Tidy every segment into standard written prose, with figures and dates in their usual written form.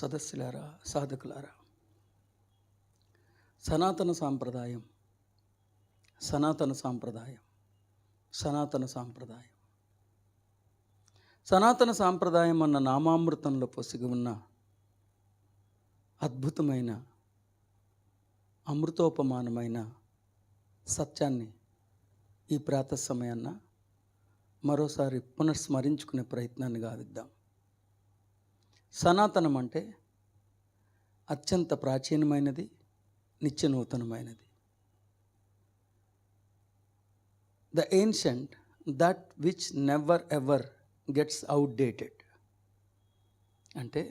సదస్సులారా, సాధకులారా, సనాతన సాంప్రదాయం, సనాతన సాంప్రదాయం, సనాతన సాంప్రదాయం, సనాతన సాంప్రదాయం అన్న నామామృతంలో పొసిగి ఉన్న అద్భుతమైన అమృతోపమానమైన సత్యాన్ని ఈ ప్రాతः సమయాన్న మరోసారి పునఃస్మరించుకునే ప్రయత్నాన్ని గావిద్దాం. సనాతనం అంటే అత్యంత ప్రాచీనమైనది, నిత్య నూతనమైనది. The ancient, that which never ever gets outdated. అంటే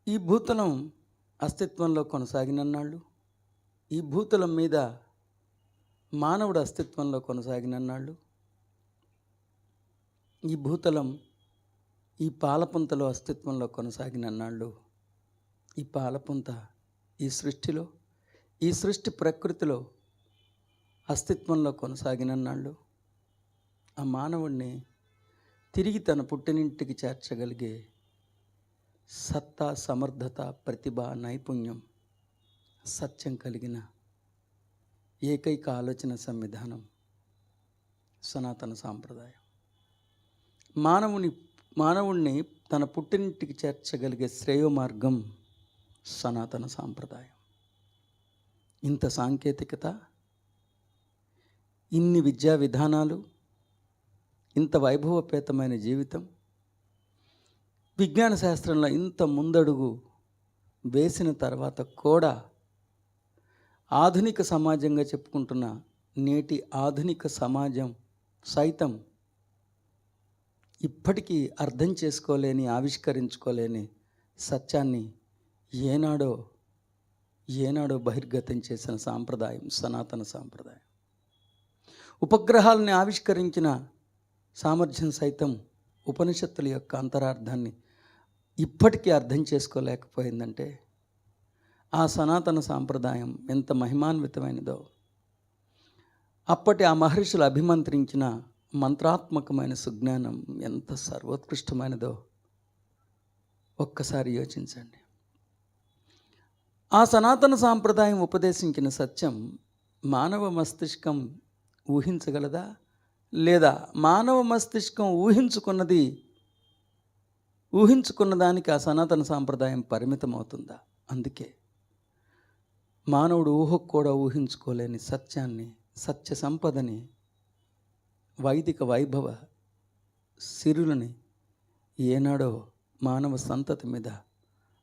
ఈ భూతలం అస్తిత్వంలో కొనసాగినన్నాళ్ళు, ఈ భూతలం మీద మానవుడు అస్తిత్వంలో కొనసాగినన్నాళ్ళు, ఈ భూతలం ఈ పాలపుంతలో అస్తిత్వంలో కొనసాగినన్నాళ్ళు, ఈ పాలపుంత ఈ సృష్టిలో, ఈ సృష్టి ప్రకృతిలో అస్తిత్వంలో కొనసాగినన్నాళ్ళు, ఆ మానవుణ్ణి తిరిగి తన పుట్టినింటికి చేర్చగలిగే సత్తా, సమర్థత, ప్రతిభ, నైపుణ్యం, సత్యం కలిగిన ఏకైక ఆలోచన సంవిధానం సనాతన సాంప్రదాయం. మానవుణ్ణి తన పుట్టినింటికి చేర్చగలిగే శ్రేయో మార్గం సనాతన సాంప్రదాయం. ఇంత సాంకేతికత, ఇన్ని విద్యా విధానాలు, ఇంత వైభవపేతమైన జీవితం, విజ్ఞాన శాస్త్రంలో ఇంత ముందడుగు వేసిన తర్వాత కూడా ఆధునిక సమాజంగా చెప్పుకుంటున్న నేటి ఆధునిక సమాజం సైతం ఇప్పటికీ అర్థం చేసుకోలేని, ఆవిష్కరించుకోలేని సత్యాన్ని ఏనాడో బహిర్గతం చేసిన సాంప్రదాయం సనాతన సాంప్రదాయం. ఉపగ్రహాలని ఆవిష్కరించిన సామర్థ్యం సైతం ఉపనిషత్తుల యొక్క అంతరార్థాన్ని ఇప్పటికీ అర్థం చేసుకోలేకపోయిందంటే ఆ సనాతన సాంప్రదాయం ఎంత మహిమాన్వితమైనదో, అప్పటి ఆ మహర్షులు అభిమంత్రించిన మంత్రాత్మకమైన సుజ్ఞానం ఎంత సర్వోత్కృష్టమైనదో ఒక్కసారి యోచించండి. ఆ సనాతన సాంప్రదాయం ఉపదేశించిన సత్యం మానవ మస్తిష్కం ఊహించగలదా? లేదా మానవ మస్తిష్కం ఊహించుకున్న దానికి ఆ సనాతన సాంప్రదాయం పరిమితం అవుతుందా? అందుకే మానవుడు ఊహకు కూడా ఊహించుకోలేని సత్యాన్ని, సత్య సంపదని, వైదిక వైభవ సిరులని ఏనాడో మానవ సంతతి మీద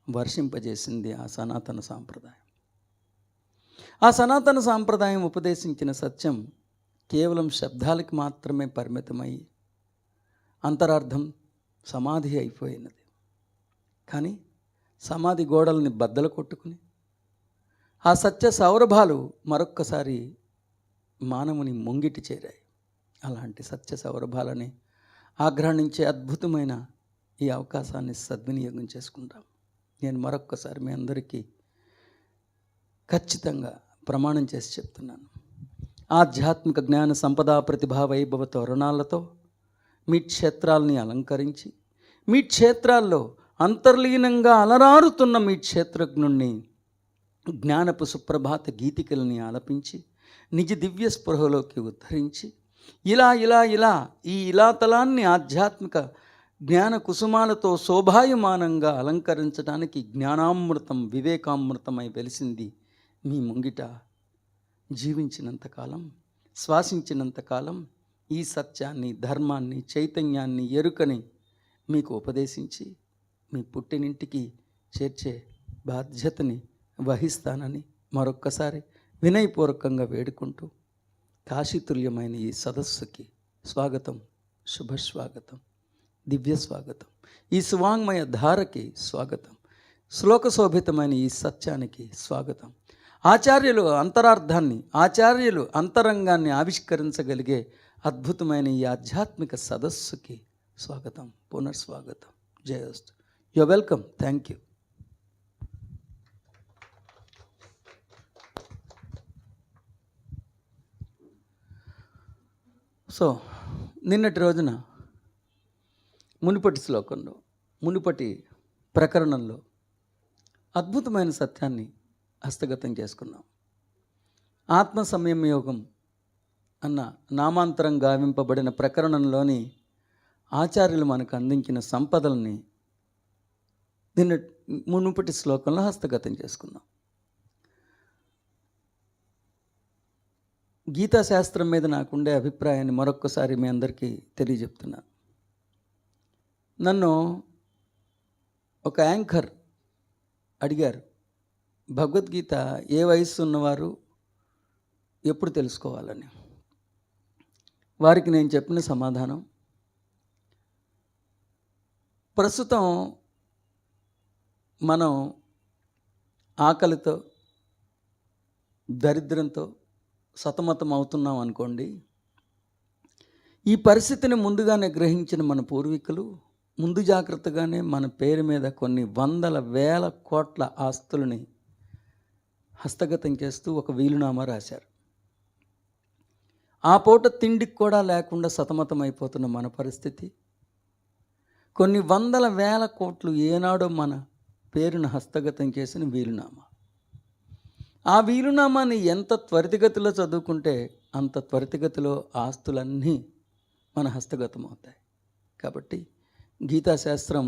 వర్షింపజేసింది ఆ సనాతన సాంప్రదాయం. ఆ సనాతన సాంప్రదాయం ఉపదేశించిన సత్యం కేవలం శబ్దాలకి మాత్రమే పరిమితమై అంతరార్థం సమాధి అయిపోయినది. కానీ సమాధి గోడల్ని బద్దలు కొట్టుకుని ఆ సత్య సౌరభాలు మరొక్కసారి మానవుని ముంగిటి చేరాయి. అలాంటి సత్య సౌరభాలని ఆగ్రహించే అద్భుతమైన ఈ అవకాశాన్ని సద్వినియోగం చేసుకుంటాం. నేను మరొక్కసారి మీ అందరికీ ఖచ్చితంగా ప్రమాణం చేసి చెప్తున్నాను. ఆధ్యాత్మిక జ్ఞాన సంపద ప్రతిభా వైభవ తోరణాలతో మీ క్షేత్రాలని అలంకరించి, మీ క్షేత్రాల్లో అంతర్లీనంగా అలరారుతున్న మీ క్షేత్రజ్ఞుణ్ణి జ్ఞానపు సుప్రభాత గీతికల్ని ఆలపించి నిజ దివ్య స్పృహలోకి ఉద్ధరించి ఇలా ఈ ఇలాతలాన్ని ఆధ్యాత్మిక జ్ఞాన కుసుమాలతో శోభాయమానంగా అలంకరించడానికి జ్ఞానామృతం, వివేకామృతమై వెలిసింది మీ ముంగిట. జీవించినంతకాలం, శ్వాసించినంతకాలం ఈ సత్యాన్ని, ధర్మాన్ని, చైతన్యాన్ని, ఎరుకని మీకు ఉపదేశించి మీ పుట్టినింటికి చేర్చే బాధ్యతని వహిస్తానని మరొక్కసారి వినయపూర్వకంగా వేడుకుంటూ కాశీతుల్యమైన ఈ సదస్సుకి స్వాగతం, శుభస్వాగతం, దివ్య స్వాగతం. ఈ సువాంగ్మయ ధారకి స్వాగతం, శ్లోకశోభితమైన ఈ సత్యానికి స్వాగతం. ఆచార్యులు అంతరార్థాన్ని, ఆచార్యులు అంతరంగాన్ని ఆవిష్కరించగలిగే అద్భుతమైన ఈ ఆధ్యాత్మిక సదస్సుకి స్వాగతం, పునర్స్వాగతం. జయోస్తు. You are welcome. Thank you. So నిన్నటి రోజున మునుపటి శ్లోకంలో, మునుపటి ప్రకరణంలో అద్భుతమైన సత్యాన్ని హస్తగతం చేసుకున్నాం. ఆత్మ సంయమ యోగం అన్న నామాంతరం గావింపబడిన ప్రకరణంలోని ఆచార్యులు మనకు అందించిన సంపదల్ని మునుపటి శ్లోకంలో హస్తగతం చేసుకున్నాం. గీతా శాస్త్రం మీద నాకుండే అభిప్రాయాన్ని మరొక్కసారి మీ అందరికీ తెలియజెప్తున్నాను. నన్ను ఒక యాంకర్ అడిగారు, భగవద్గీత ఏ వయస్సు ఉన్నవారు ఎప్పుడు తెలుసుకోవాలని. వారికి నేను చెప్పిన సమాధానం, ప్రస్తుతం మనం ఆకలితో, దరిద్రంతో సతమతం అవుతున్నాం అనుకోండి. ఈ పరిస్థితిని ముందుగానే గ్రహించిన మన పూర్వీకులు ముందు జాగ్రత్తగానే మన పేరు మీద కొన్ని వందల వేల కోట్ల ఆస్తులని హస్తగతం చేస్తూ ఒక వీలునామా రాశారు. ఆ పూట తిండికి కూడా లేకుండా సతమతం అయిపోతున్న మన పరిస్థితి, కొన్ని వందల వేల కోట్లు ఏనాడో మన పేరును హస్తగతం చేసిన వీలునామా. ఆ వీలునామాని ఎంత త్వరితగతిలో చదువుకుంటే అంత త్వరితగతిలో ఆస్తులన్నీ మన హస్తగతం అవుతాయి. కాబట్టి గీతాశాస్త్రం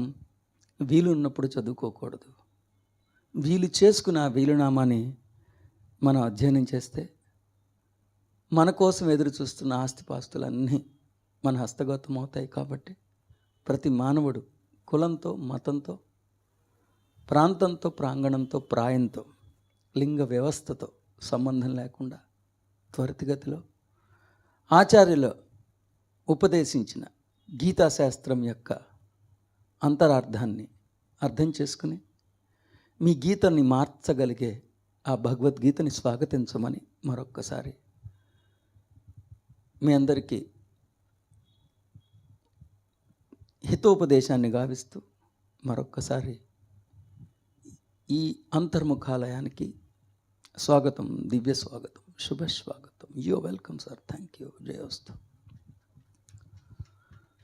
వీలు ఉన్నప్పుడు చదువుకోకూడదు. వీలు చేసుకున్న ఆ వీలునామాని మనం అధ్యయనం చేస్తే మన కోసం ఎదురు చూస్తున్న ఆస్తిపాస్తులన్నీ మన హస్తగతం అవుతాయి. కాబట్టి ప్రతి మానవుడు కులంతో, మతంతో, ప్రాంతంతో, ప్రాంగణంతో, ప్రాయంతో, లింగ వ్యవస్థతో సంబంధం లేకుండా త్వరితగతిలో ఆచార్యులు ఉపదేశించిన గీతాశాస్త్రం యొక్క అంతరార్థాన్ని అర్థం చేసుకుని మీ గీతని మార్చగలిగే ఆ భగవద్గీతని స్వాగతించమని మరొక్కసారి మీ అందరికీ హితోపదేశాన్ని గావిస్తూ మరొక్కసారి ఈ అంతర్ముఖాలయానికి స్వాగతం, దివ్య స్వాగతం, శుభ స్వాగతం. You welcome sir, thank you, జయోస్తు.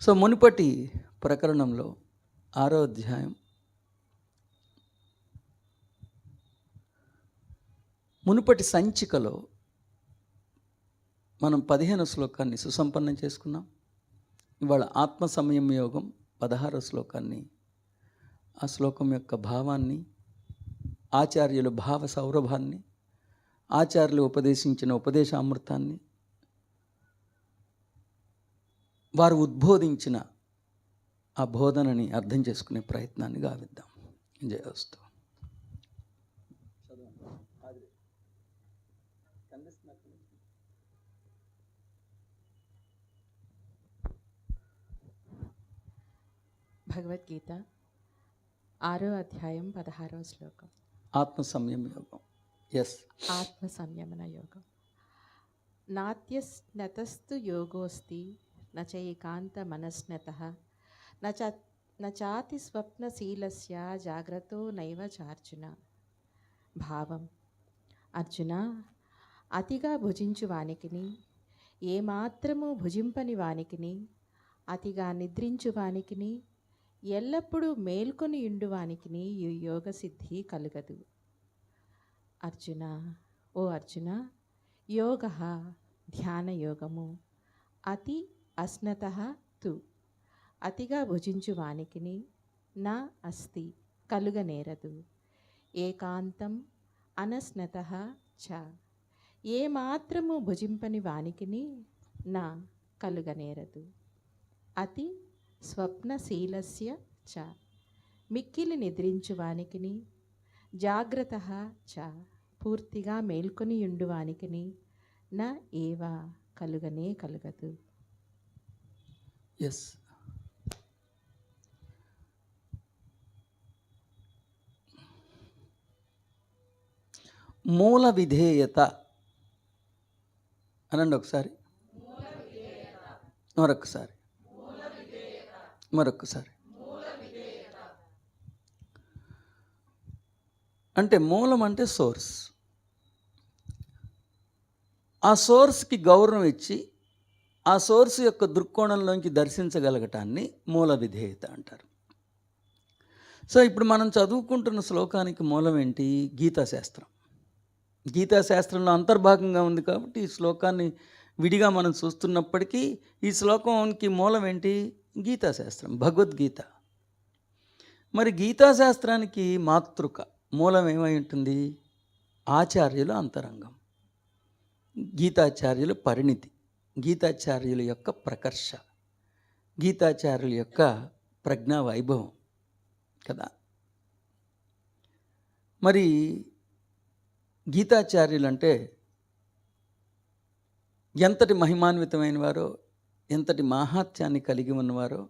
సో మునుపటి ప్రకరణంలో 6వ అధ్యాయం మునుపటి సంచికలో మనం 15వ శ్లోకాన్ని సుసంపన్నం చేసుకున్నాం. ఇవాళ ఆత్మ సంయమ యోగం 16వ శ్లోకాన్ని, ఆ శ్లోకం యొక్క భావాన్ని, ఆచార్యుల భావ సౌరభాన్ని, ఆచార్యులు ఉపదేశించిన ఉపదేశామృతాన్ని, వారు ఉద్బోధించిన ఆ బోధనని అర్థం చేసుకునే ప్రయత్నాన్ని గావిద్దాం. జయోస్తు. భగవద్గీత 6వ అధ్యాయం 16వ శ్లోకం. ఆత్మ సంయమ యోగం. ఎస్, ఆత్మ సంయమన యోగం. నాత్యస్నతస్తు యోగోస్తి నచైకాంత మనస్నతః నచాతి స్వప్నశీలస్య జాగ్రత్తో నైవ చార్జున. భావం: అర్జున, అతిగా భుజించు వానికిని, ఏమాత్రము భుజింపని వానికిని, అతిగా నిద్రించు వానికిని, ఎల్లప్పుడూ మేల్కొని ఇండువానికిని ఈ యోగ సిద్ధి కలుగదు. అర్జున, ఓ అర్జున, యోగ ధ్యానయోగము అతి అస్నతః తు, అతిగా భుజించు వానికిని నా అస్తి కలుగనేరదు. ఏకాంతం అనస్నతః చ, ఏమాత్రము భుజింపని వానికిని నా కలుగనేరదు. అతి స్వప్నశీలస్య చ, మిక్కిలి నిద్రించు వానికిని, జాగ్రత్తః చ, పూర్తిగా మేల్కొని ఉండువానికిని నా ఏవా కలుగనే కలుగదు. ఎస్. మూల విధేయత అనండి ఒకసారి, మరొకసారి, మరొకసారి. అంటే మూలం అంటే సోర్స్. ఆ సోర్స్కి గౌరవం ఇచ్చి ఆ సోర్స్ యొక్క దృక్కోణంలోంచి దర్శించగలగటాన్ని మూల విధేయత అంటారు. సో ఇప్పుడు మనం చదువుకుంటున్న శ్లోకానికి మూలం ఏంటి? గీతాశాస్త్రం. గీతాశాస్త్రంలో అంతర్భాగంగా ఉంది కాబట్టి ఈ శ్లోకాన్ని విడిగా మనం చూస్తున్నప్పటికీ ఈ శ్లోకంకి మూలం ఏంటి? గీతాశాస్త్రం, భగవద్గీత. మరి గీతాశాస్త్రానికి మాతృక మూలం ఏమై ఉంటుంది? ఆచార్యుల అంతరంగం, గీతాచార్యుల పరిణితి, గీతాచార్యుల యొక్క ప్రకర్ష, గీతాచార్యుల యొక్క ప్రజ్ఞా వైభవం కదా. మరి గీతాచార్యులు అంటే ఎంతటి మహిమాన్వితమైన వారో, ఎంతటి మాహాత్యాన్ని కలిగి ఉన్నవారో,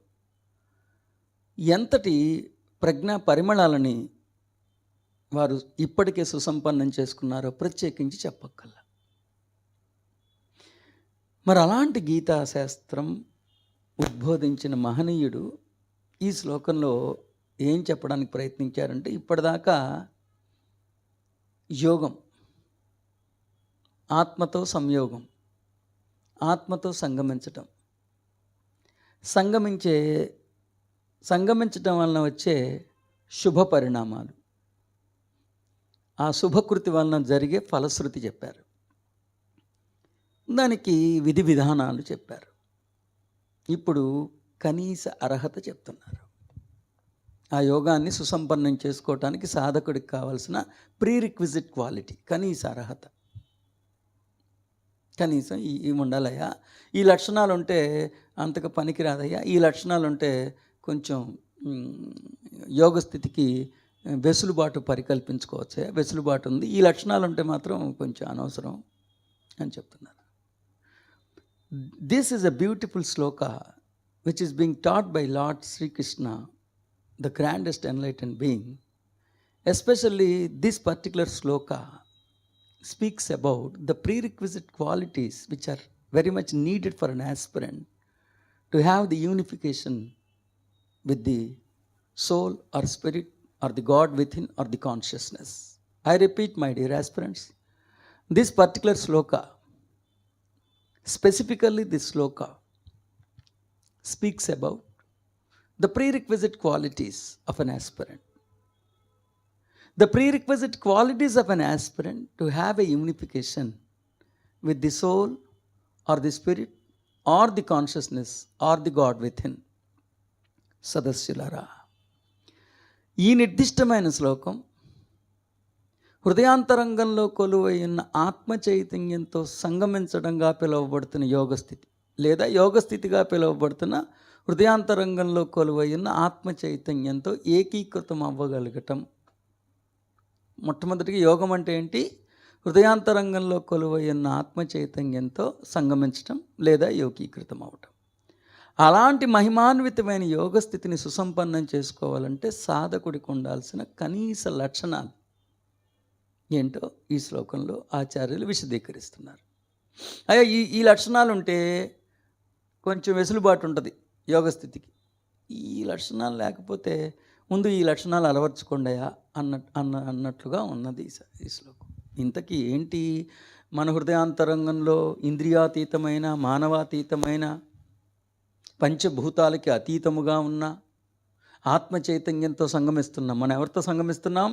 ఎంతటి ప్రజ్ఞా పరిమళాలని వారు ఇప్పటికే సుసంపన్నం చేసుకున్నారో ప్రత్యేకించి చెప్పక్కల్లా. మరి అలాంటి గీతాశాస్త్రం ఉద్బోధించిన మహనీయుడు ఈ శ్లోకంలో ఏం చెప్పడానికి ప్రయత్నించారంటే, ఇప్పటిదాకా యోగం, ఆత్మతో సంయోగం, ఆత్మతో సంగమించటం, సంగమించటం వలన వచ్చే శుభ పరిణామాలు, ఆ శుభకృతి వలన జరిగే ఫలశ్రుతి చెప్పారు. దానికి విధి విధానాలు చెప్పారు. ఇప్పుడు కనీస అర్హత చెప్తున్నారు. ఆ యోగాన్ని సుసంపన్నం చేసుకోవటానికి సాధకుడికి కావాల్సిన ప్రీరిక్విజిట్ క్వాలిటీ, కనీస అర్హత. కనీసం ఈ ఉండాలయ్యా, ఈ లక్షణాలు ఉంటే అంతగా పనికిరాదయ్యా, ఈ లక్షణాలు ఉంటే కొంచెం యోగ స్థితికి వెసులుబాటు పరికల్పించుకోవచ్చా, వెసులుబాటు ఉంది, ఈ లక్షణాలు ఉంటే మాత్రం కొంచెం అనవసరం అని చెప్తున్నారు. This is a beautiful Shloka which is being taught by Lord Sri Krishna, the grandest enlightened being. Especially this particular sloka speaks about the prerequisite qualities which are very much needed for an aspirant to have the unification with the soul or spirit or the God within or the consciousness. I repeat, my dear aspirants, this particular sloka, specifically this sloka, speaks about the prerequisite qualities of an aspirant. The prerequisite qualities of an aspirant to have a unification with the soul or the spirit or the consciousness or the God within. సదస్సులారా, ఈ నిర్దిష్టమైన శ్లోకం హృదయాంతరంగంలో కొలువై ఉన్న ఆత్మ చైతన్యంతో సంగమించడంగా పిలువబడుతున్న యోగస్థితి, లేదా యోగస్థితిగా పిలువబడుతున్న హృదయాంతరంగంలో కొలువై ఉన్న ఆత్మ చైతన్యంతో ఏకీకృతం అవ్వగలగటం. మొట్టమొదటిగా యోగం అంటే ఏంటి? హృదయాంతరంగంలో కొలువై ఉన్న ఆత్మ చైతన్యంతో సంగమించటం లేదా ఏకీకృతం అవ్వటం. అలాంటి మహిమాన్వితమైన యోగస్థితిని సుసంపన్నం చేసుకోవాలంటే సాధకుడికి ఉండాల్సిన కనీస లక్షణాలు ఏంటో ఈ శ్లోకంలో ఆచార్యులు విశదీకరిస్తున్నారు. అయ్యా, ఈ లక్షణాలు ఉంటే కొంచెం వెసులుబాటు ఉంటుంది యోగస్థితికి. ఈ లక్షణాలు లేకపోతే ముందు ఈ లక్షణాలు అలవర్చుకోండియా అన్నట్లుగా ఉన్నది ఈ శ్లోకం. ఇంతకీ ఏంటి? మన హృదయాంతరంగంలో ఇంద్రియాతీతమైన, మానవాతీతమైన, పంచభూతాలకి అతీతముగా ఉన్న ఆత్మ చైతన్యంతో సంగమిస్తున్నాం. మనం ఎవరితో సంగమిస్తున్నాం?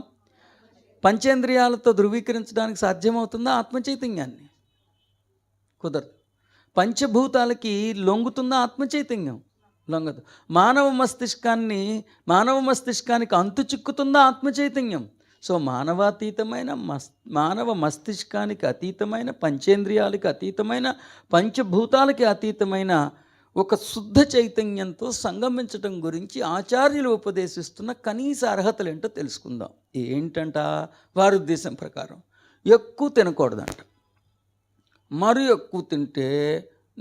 పంచేంద్రియాలతో ధృవీకరించడానికి సాధ్యమవుతుందా ఆత్మ చైతన్యాన్ని? కుదరదు. పంచభూతాలకి లొంగుతుందా ఆత్మ చైతన్యం? లొంగదు. మానవ మస్తిష్కానికి అంతు చిక్కుతుందా ఆత్మ చైతన్యం? సో మానవ మస్తిష్కానికి అతీతమైన, పంచేంద్రియాలకి అతీతమైన, పంచభూతాలకి అతీతమైన ఒక శుద్ధ చైతన్యంతో సంగమించటం గురించి ఆచార్యులు ఉపదేశిస్తున్న కనీస అర్హతలు ఏంటో తెలుసుకుందాం. ఏంటంట? వారి ఉద్దేశం ప్రకారం ఎక్కువ తినకూడదంట. మరీ ఎక్కువ తింటే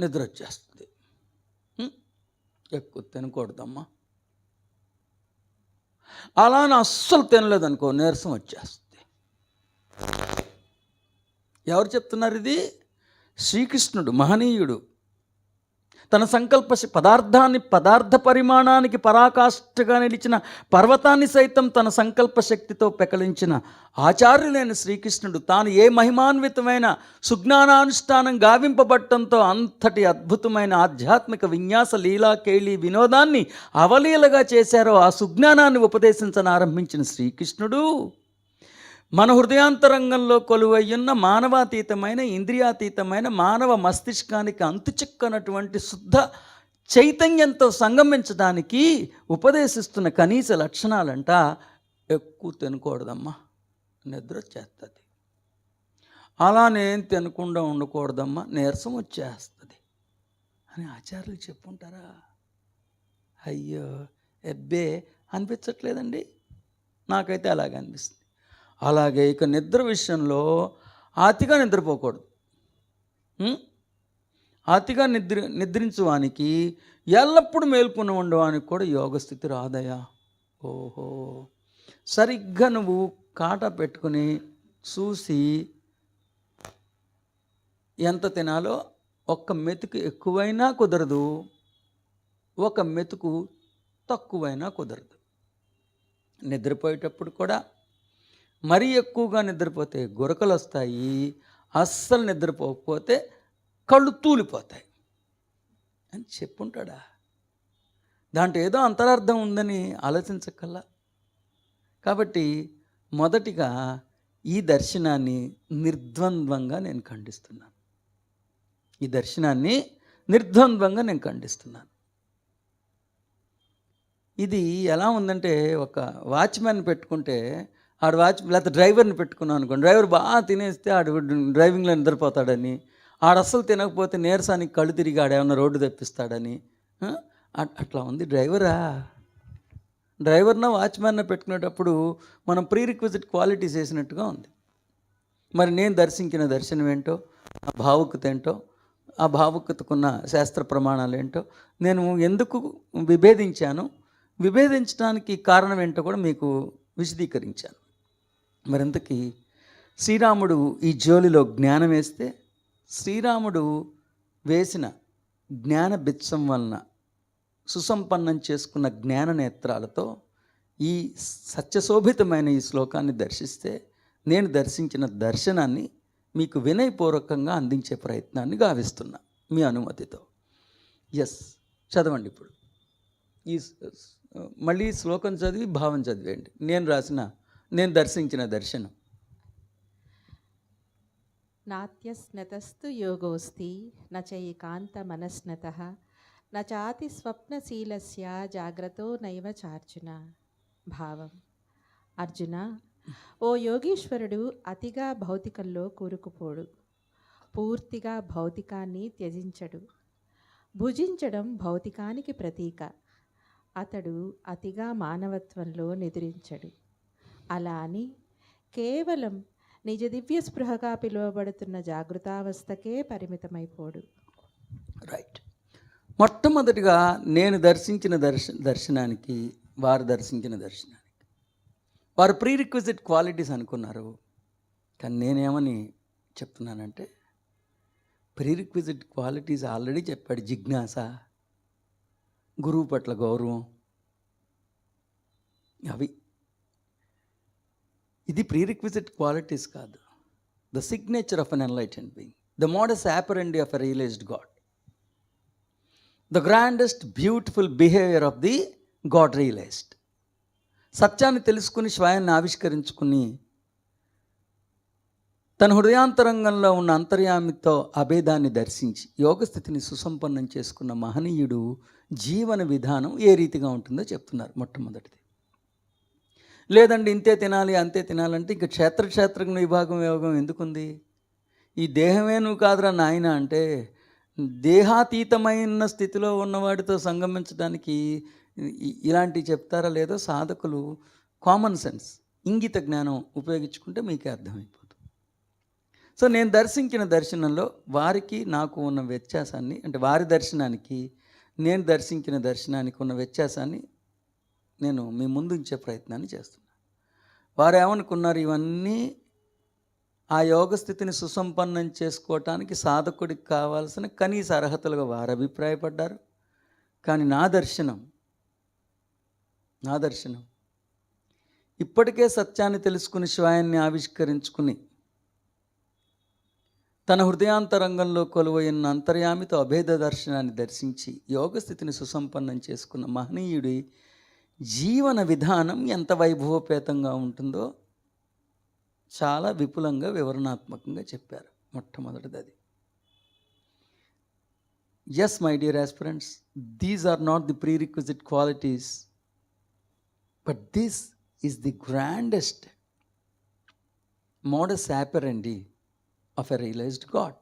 నిద్ర వచ్చేస్తుంది. ఎక్కువ తినకూడదమ్మా. అలానే అస్సలు తినలేదనుకో నీరసం వచ్చేస్తుంది. ఎవరు చెప్తున్నారు ఇది? శ్రీకృష్ణుడు, మహనీయుడు. తన పదార్థ పరిమాణానికి పరాకాష్ఠగా నిలిచిన పర్వతాన్ని సైతం తన సంకల్ప శక్తితో పెకలించిన ఆచార్యులైన శ్రీకృష్ణుడు తాను ఏ మహిమాన్వితమైన సుజ్ఞానానుష్ఠానం గావింపబట్టంతో అంతటి అద్భుతమైన ఆధ్యాత్మిక విన్యాస లీలా కేళి వినోదాన్ని అవలీలగా చేశారో ఆ సుజ్ఞానాన్ని ఉపదేశించనారంభించిన శ్రీకృష్ణుడు మన హృదయాంతరంగంలో కొలువయ్యున్న మానవాతీతమైన ఇంద్రియాతీతమైన మానవ మస్తిష్కానికి అంతుచిక్కనటువంటి శుద్ధ చైతన్యంతో సంగమించడానికి ఉపదేశిస్తున్న కనీస లక్షణాలంట ఎక్కువ తినకూడదమ్మా, నిద్ర వచ్చేస్తుంది. అలానే తినకుండా ఉండకూడదమ్మా, నీరసం వచ్చేస్తుంది అని ఆచార్యులు చెప్పుంటారా? అయ్యో ఎబ్బే అనిపించట్లేదండి, నాకైతే అలాగే అనిపిస్తుంది. అలాగే ఇక నిద్ర విషయంలో అతిగా నిద్రపోకూడదు. అతిగా నిద్రించువానికి ఎల్లప్పుడూ మేల్కొని ఉండవానికి కూడా యోగస్థితి రాదయా. ఓహో, సరిగ్గా నువ్వు కాటా పెట్టుకుని చూసి ఎంత తినాలో ఒక్క మెతుకు ఎక్కువైనా కుదరదు, ఒక మెతుకు తక్కువైనా కుదరదు. నిద్రపోయేటప్పుడు కూడా మరీ ఎక్కువగా నిద్రపోతే గురకలు వస్తాయి, అస్సలు నిద్రపోకపోతే కళ్ళు తూలిపోతాయి అని చెప్పుంటాడా? దాంట్లో ఏదో అంతరార్థం ఉందని ఆలోచించకల్లా. కాబట్టి మొదటిగా ఈ దర్శనాన్ని నిర్ద్వంద్వంగా నేను ఖండిస్తున్నాను. ఈ దర్శనాన్ని నిర్ద్వంద్వంగా నేను ఖండిస్తున్నాను. ఇది ఎలా ఉందంటే, ఒక వాచ్మెన్ పెట్టుకుంటే ఆడు లేకపోతే డ్రైవర్ని పెట్టుకున్నాను అనుకోండి, డ్రైవర్ బాగా తినేస్తే ఆడు డ్రైవింగ్లో నిద్రపోతాడని, ఆడు అస్సలు తినకపోతే నీరసానికి కళ్ళు తిరిగి ఆడేమన్నా రోడ్డు తెప్పిస్తాడని, అట్లా ఉంది డ్రైవర్న వాచ్మెన్న పెట్టుకునేటప్పుడు మనం ప్రీ రిక్విజిట్ క్వాలిటీస్ వేసినట్టుగా ఉంది. మరి నేను దర్శించిన దర్శనం ఏంటో, ఆ భావుకత ఏంటో, ఆ భావుకతకున్న శాస్త్ర ప్రమాణాలు ఏంటో నేను ఎందుకు విభేదించడానికి కారణం ఏంటో కూడా మీకు విశదీకరించాను. మరింతకీ శ్రీరాముడు ఈ జోలిలో జ్ఞానం వేస్తే, శ్రీరాముడు వేసిన జ్ఞాన బిత్సం వలన సుసంపన్నం చేసుకున్న జ్ఞాన నేత్రాలతో ఈ సత్యశోభితమైన ఈ శ్లోకాన్ని దర్శిస్తే, నేను దర్శించిన దర్శనాన్ని మీకు వినయపూర్వకంగా అందించే ప్రయత్నాన్ని గావిస్తున్నా మీ అనుమతితో. చదవండి ఇప్పుడు. మళ్ళీ శ్లోకం చదివి భావం చదివేయండి. నేను దర్శించిన దర్శనం. నాత్యస్నతస్తు యోగోస్తి నచైకాంత మనస్నతః నచాతి స్వప్నశీలస్య జాగ్రత్తో నైవ చార్జున. భావం: అర్జున, ఓ యోగీశ్వరుడు అతిగా భౌతికంలో కూరుకుపోడు, పూర్తిగా భౌతికాన్ని త్యజించడు. భుజించడం భౌతికానికి ప్రతీక. అతడు అతిగా మానవత్వంలో నిద్రించడు. అలా అని కేవలం నిజ దివ్య స్పృహగా పిలువబడుతున్న జాగృతావస్థకే పరిమితమైపోడు. రైట్. మొట్టమొదటిగా నేను దర్శించిన దర్శనానికి, వారు దర్శించిన దర్శనానికి వారు ప్రీ రిక్విజిట్ క్వాలిటీస్ అనుకున్నారు. కానీ నేనేమని చెప్తున్నానంటే, ప్రీ రిక్విజిట్ క్వాలిటీస్ ఆల్రెడీ చెప్పాడు. జిజ్ఞాస, గురువు పట్ల గౌరవం, అవి. ఇది ప్రీ రిక్విజిట్ క్వాలిటీస్ కాదు. The signature of an enlightened being, the modus operandi of a realised god, the grandest beautiful behaviour of the god realised. సత్యాన్ని తెలుసుకుని స్వయాన్ని ఆవిష్కరించుకుని తన హృదయాంతరంగంలో ఉన్న అంతర్యామితో అభేదాన్ని దర్శించి యోగస్థితిని సుసంపన్నం చేసుకున్న మహనీయుడు జీవన విధానం ఏ రీతిగా ఉంటుందో చెప్తున్నారు. మొట్టమొదటిది. లేదండి ఇంతే తినాలి అంతే తినాలంటే ఇంకా క్షేత్రజ్ఞ విభాగం యోగం ఎందుకుంది? ఈ దేహమే నువ్వు కాదురా నాయన అంటే, దేహాతీతమైన స్థితిలో ఉన్నవాడితో సంగమించడానికి ఇలాంటివి చెప్తారా లేదో సాధకులు కామన్ సెన్స్, ఇంగిత జ్ఞానం ఉపయోగించుకుంటే మీకే అర్థమైపోతుంది. సో నేను దర్శించిన దర్శనంలో వారికి నాకు ఉన్న వ్యత్యాసాన్ని, అంటే వారి దర్శనానికి నేను దర్శించిన దర్శనానికి ఉన్న వ్యత్యాసాన్ని నేను మీ ముందు ఉంచే ప్రయత్నాన్ని చేస్తున్నాను. వారు ఏమనుకున్నారు? ఇవన్నీ ఆ యోగ స్థితిని సుసంపన్నం చేసుకోవటానికి సాధకుడికి కావాల్సిన కనీస అర్హతలుగా వారు అభిప్రాయపడ్డారు. కానీ నా దర్శనం ఇప్పటికే సత్యాన్ని తెలుసుకుని స్వయాన్ని ఆవిష్కరించుకుని తన హృదయాంతరంగంలో కొలువైన అంతర్యామితో అభేద దర్శనాన్ని దర్శించి యోగ స్థితిని సుసంపన్నం చేసుకున్న మహనీయుడి జీవన విధానం ఎంత వైభవపేతంగా ఉంటుందో చాలా విపులంగా వివరణాత్మకంగా చెప్పారు. మొట్టమొదటిది అది. Yes my dear aspirants, these are not the prerequisite qualities, but this is the grandest modus operandi of a realised God.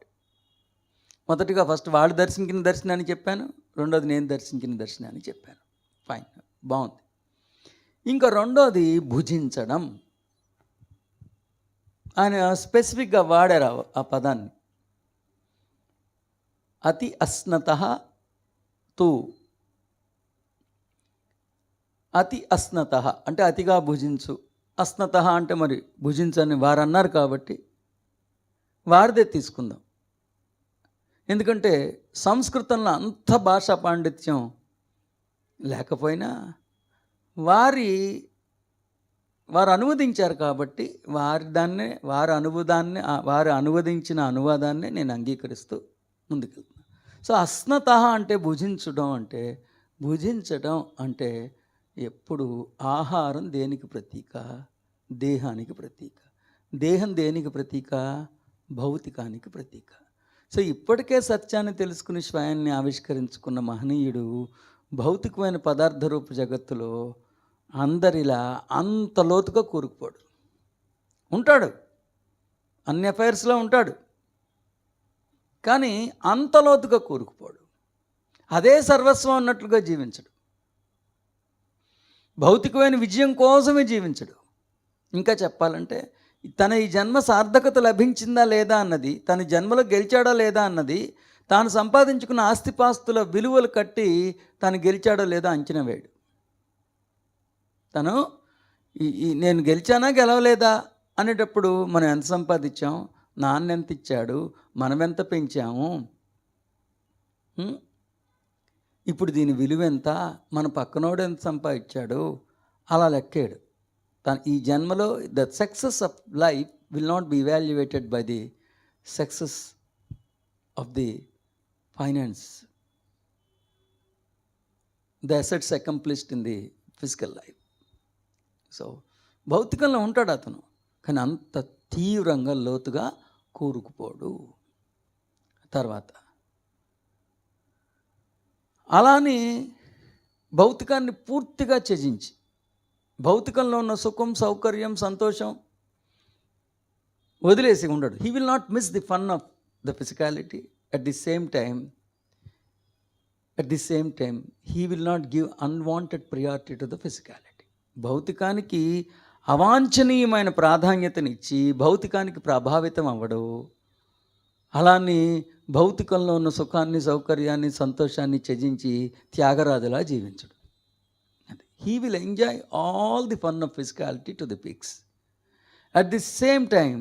మొదటిగా ఫస్ట్ వాళ్ళు దర్శించిన దర్శనాన్ని చెప్పాను, రెండోది నేను దర్శించిన దర్శనాన్ని చెప్పాను. ఫైన్, బాగుంది. ఇంకా రెండోది భుజించడం. ఆయన స్పెసిఫిక్గా వాడారు ఆ పదాన్ని. అతి అస్నతః తు. అతి అస్నతః అంటే అతిగా భుజించు, అస్నతః అంటే మరి భుజించని వారు అన్నారు కాబట్టి వారిదే తీసుకుందాం. ఎందుకంటే సంస్కృతంలో అంత భాషా పాండిత్యం లేకపోయినా వారు అనువదించారు కాబట్టి వారు అనువదించిన అనువాదాన్ని నేను అంగీకరిస్తూ ముందుకెళ్తున్నాను. సో అస్నతః అంటే భుజించడం అంటే ఎప్పుడు ఆహారం దేనికి ప్రతీక? దేహానికి ప్రతీక. దేహం దేనికి ప్రతీక? భౌతికానికి ప్రతీక. సో ఇప్పటికే సత్యాన్ని తెలుసుకుని స్వయాన్ని ఆవిష్కరించుకున్న మహనీయుడు భౌతికమైన పదార్థ రూప జగత్తులో అందరిలా అంత లోతుగా కూరుకుపోడు. ఉంటాడు, అన్ని అఫైర్స్లో ఉంటాడు, కానీ అంత లోతుగా కూరుకుపోడు. అదే సర్వస్వం అన్నట్లుగా జీవించడు. భౌతికమైన విజయం కోసమే జీవించడు. ఇంకా చెప్పాలంటే తన ఈ జన్మ సార్థకత లభించిందా లేదా అన్నది, తన జన్మలో గెలిచాడా లేదా అన్నది, తాను సంపాదించుకున్న ఆస్తిపాస్తుల విలువలు కట్టి తాను గెలిచాడో లేదా అంచనా వేయడు. తను నేను గెలిచానా గెలవలేదా అనేటప్పుడు మనం ఎంత సంపాదించాం, నాన్న ఎంత ఇచ్చాడు, మనం ఎంత పెంచాము, ఇప్పుడు దీని విలువ ఎంత, మన పక్కనోడు ఎంత సంపాదించాడు, అలా లెక్కాడు. ఈ జన్మలో the success of life will not be evaluated by the success of the finance, the assets accomplished in the physical life. So భౌతికంలో ఉంటాడు అతను, కానీ అంత తీవ్రంగా లోతుగా కూరుకుపోడు. తర్వాత అలానే భౌతికాన్ని పూర్తిగా త్యజించి భౌతికంలో ఉన్న సుఖం, సౌకర్యం, సంతోషం వదిలేసి ఉండడు. He will not miss the fun of the physicality. At the same time he will not give unwanted priority to the physicality. భౌతికానికి అవాంఛనీయమైన ప్రాధాన్యతనిచ్చి భౌతికానికి ప్రభావితం అవ్వడు. అలానే భౌతికంలో ఉన్న సుఖాన్ని, సౌకర్యాన్ని, సంతోషాన్ని త్యజించి త్యాగరాజులా జీవించడు. He will enjoy all the fun of physicality to the peaks. At the same time,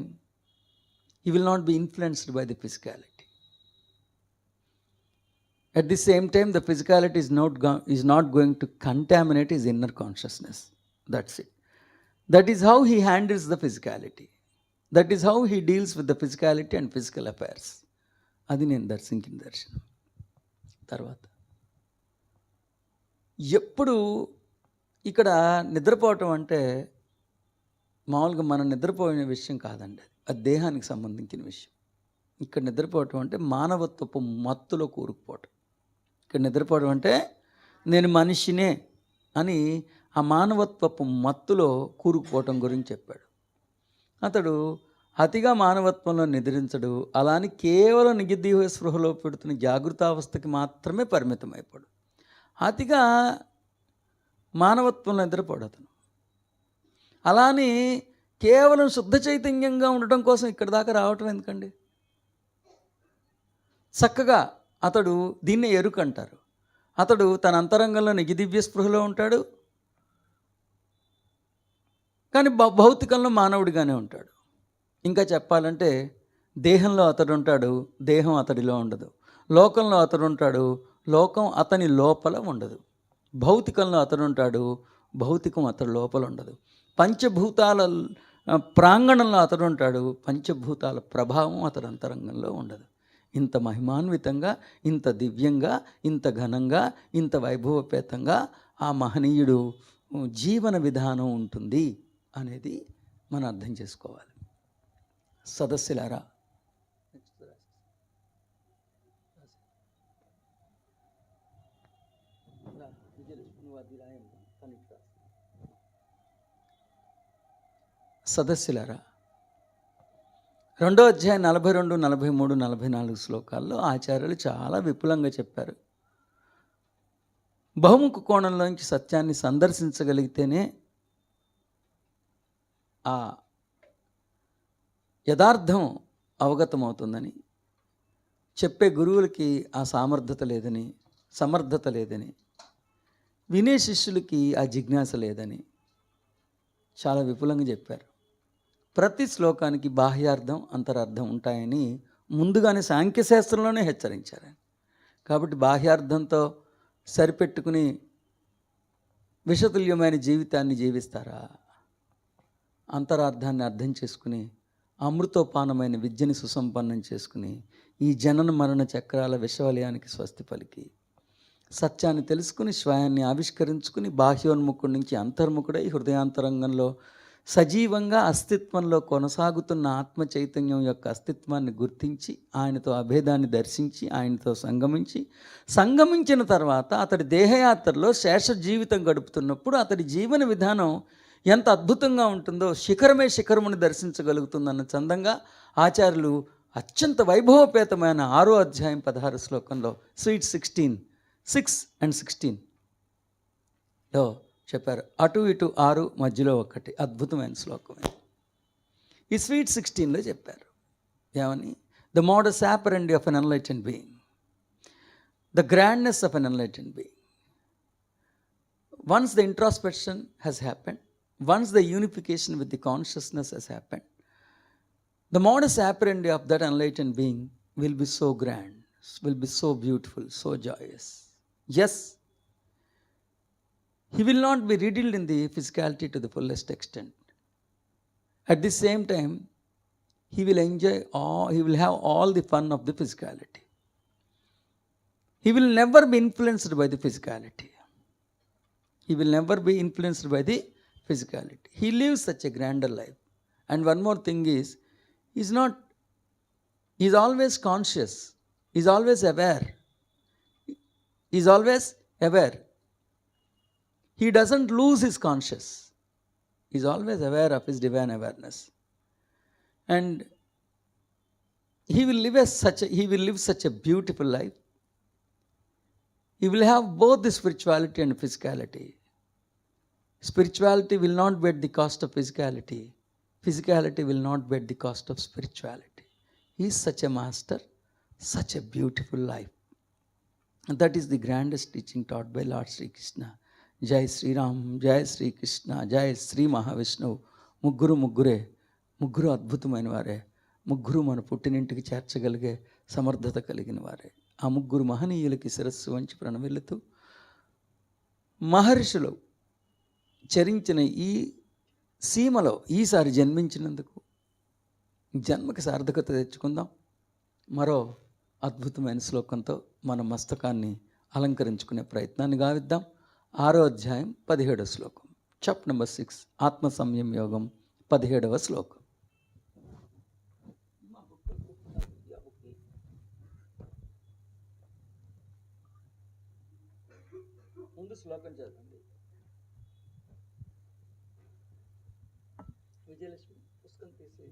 he will not be influenced by the physicality. At the same time, the physicality is not going to contaminate his inner consciousness. That's it. That is how he handles the physicality. That is how he deals with the physicality and physical affairs. అది నేను దర్శించిన దర్శనం. తర్వాత ఎప్పుడు ఇక్కడ నిద్రపోవటం అంటే మామూలుగా మనం నిద్రపోయిన విషయం కాదండి, అది దేహానికి సంబంధించిన విషయం. ఇక్కడ నిద్రపోవటం అంటే మానవత్వపు మత్తులో కూరుకుపోవటం. ఇక్కడ నిద్రపోవడం అంటే నేను మనిషినే అని ఆ మానవత్వపు మత్తులో కూరుకుపోవటం గురించి చెప్పాడు. అతడు అతిగా మానవత్వంలో నిద్రించడు, అలాని కేవలం నిగిద్దీవ స్పృహలో పెడుతున్న జాగృతావస్థకి మాత్రమే పరిమితం అయిపోడు. అతిగా మానవత్వంలో నిద్రపోడు అతను. అలానే కేవలం శుద్ధ చైతన్యంగా ఉండటం కోసం ఇక్కడ దాకా రావటం ఎందుకండి? చక్కగా అతడు దీన్నే ఎరుక అంటారు. అతడు తన అంతరంగంలో నిగిదివ్య స్పృహలో ఉంటాడు, కానీ భౌతికంలో మానవుడిగానే ఉంటాడు. ఇంకా చెప్పాలంటే దేహంలో అతడు ఉంటాడు, దేహం అతడిలో ఉండదు. లోకంలో అతడు ఉంటాడు, లోకం అతని లోపల ఉండదు. భౌతికంలో అతడు ఉంటాడు, భౌతికం అతడి లోపల ఉండదు. పంచభూతాల ప్రాంగణంలో అతడు ఉంటాడు, పంచభూతాల ప్రభావం అతడి అంతరంగంలో ఉండదు. ఇంత మహిమాన్వితంగా, ఇంత దివ్యంగా, ఇంత ఘనంగా, ఇంత వైభవపేతంగా ఆ మహనీయుడు జీవన విధానం ఉంటుంది అనేది మనం అర్థం చేసుకోవాలి. సదస్సులారా, సదస్సులారా, 2వ అధ్యాయం 42, 43, 44 శ్లోకాల్లో ఆచార్యులు చాలా విపులంగా చెప్పారు. బహుముఖ కోణంలోంచి సత్యాన్ని సందర్శించగలిగితేనే ఆ యథార్థం అవగతమవుతుందని, చెప్పే గురువులకి ఆ సమర్థత లేదని, వినే శిష్యులకి ఆ జిజ్ఞాస లేదని చాలా విపులంగా చెప్పారు. ప్రతి శ్లోకానికి బాహ్యార్థం, అంతరార్థం ఉంటాయని ముందుగానే సాంఖ్యశాస్త్రంలోనే హెచ్చరించారు. కాబట్టి బాహ్యార్థంతో సరిపెట్టుకుని విషతుల్యమైన జీవితాన్ని జీవిస్తారా? అంతరార్థాన్ని అర్థం చేసుకుని అమృతోపానమైన విద్యని సుసంపన్నం చేసుకుని ఈ జనన మరణ చక్రాల విషవలయానికి స్వస్తి పలికి సత్యాన్ని తెలుసుకుని స్వయాన్ని ఆవిష్కరించుకుని బాహ్యోన్ముఖుడి నుంచి అంతర్ముఖుడై హృదయాంతరంగంలో సజీవంగా అస్తిత్వంలో కొనసాగుతున్న ఆత్మ చైతన్యం యొక్క అస్తిత్వాన్ని గుర్తించి ఆయనతో అభేదాన్ని దర్శించి ఆయనతో సంగమించిన తర్వాత అతడి దేహయాత్రలో శేష జీవితం గడుపుతున్నప్పుడు అతడి జీవన విధానం ఎంత అద్భుతంగా ఉంటుందో శిఖరముని దర్శించగలుగుతుందన్న చందంగా ఆచార్యులు అత్యంత వైభవపేతమైన 6వ అధ్యాయం 16 శ్లోకంలో స్వీట్ 6 and 16లో చెప్పారు. అటు ఇటు 6 మధ్యలో 1 అద్భుతమైన శ్లోకమే. ఈ స్వీట్ 16లో చెప్పారు ఏమని? The modus operandi of an enlightened being, the grandness of an enlightened being. Once the introspection has happened, once the unification with the consciousness has happened, the modus operandi of that enlightened being will be so grand, will be so beautiful, so joyous. Yes, he will not be riddled in the physicality to the fullest extent. At the same time, he will have all the fun of the physicality. He will never be influenced by the physicality. He will never be influenced by the physicality. He lives such a grander life. And one more thing is, he's always conscious. He's always aware. He's always aware. He doesn't lose his conscious. He's always aware of his divine awareness. And he will live such a beautiful life. He will have both the spirituality and physicality. Spirituality will not be at the cost of physicality. Physicality will not be at the cost of spirituality. He is such a master, such a beautiful life. And that is the grandest teaching taught by Lord Sri Krishna. Jai Sri Ram, Jai Sri Krishna, Jai Sri Mahavishnu. ముగ్గురు అద్భుతమైన వారే. ముగ్గురు మన పుట్టినింటికి చేర్చగలిగే సమర్థత కలిగిన వారే. ఆ ముగ్గురు మహనీయులకి శిరస్సు వంచి ప్రణమిల్లుతూ మహర్షులు చరించిన ఈ సీమలో ఈసారి జన్మించినందుకు జన్మకి సార్థకత తెచ్చుకుందాం. మరో అద్భుతమైన శ్లోకంతో మన మస్తకాన్ని అలంకరించుకునే ప్రయత్నాన్ని గావిద్దాం. 6వ అధ్యాయం 17వ శ్లోకం, చాప్టర్ నెంబర్ 6, ఆత్మ సంయమ యోగం, 17వ శ్లోకం. ముందు శ్లోకం చదవండి. విజయలక్ష్మి పుస్తకం తీసి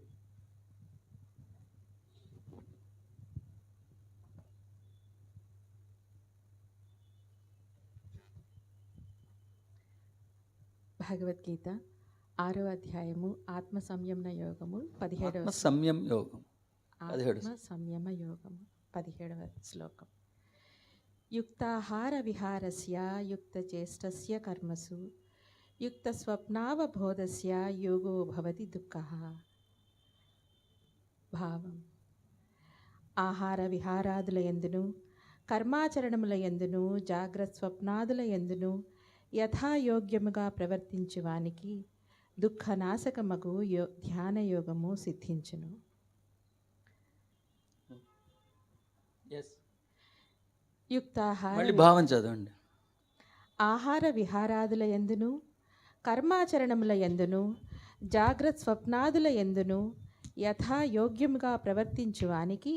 భగవద్గీత 6వ అధ్యాయము ఆత్మ సంయమన యోగము 17వ సంయమ యోగం ఆత్మ సంయమ యోగము 17వ శ్లోకం. యుక్తాహార విహారస్య యుక్తచేష్టస్య కర్మసు యుక్తస్వప్నావబోధస్య యోగో భవతి దుఃఖః. భావం. ఆహార విహారాదుల యందును కర్మాచరణముల యందును జాగ్రత్త స్వప్నాదుల యందును యథాయోగ్యముగా ప్రవర్తించువానికి దుఃఖనాశకమగు ధ్యానయోగము సిద్ధించును. యుక్తాహార భావం చదవండి. ఆహార విహారాదుల యందును కర్మాచరణముల యందును జాగ్రత్త స్వప్నాదుల యందును యథాయోగ్యముగా ప్రవర్తించువానికి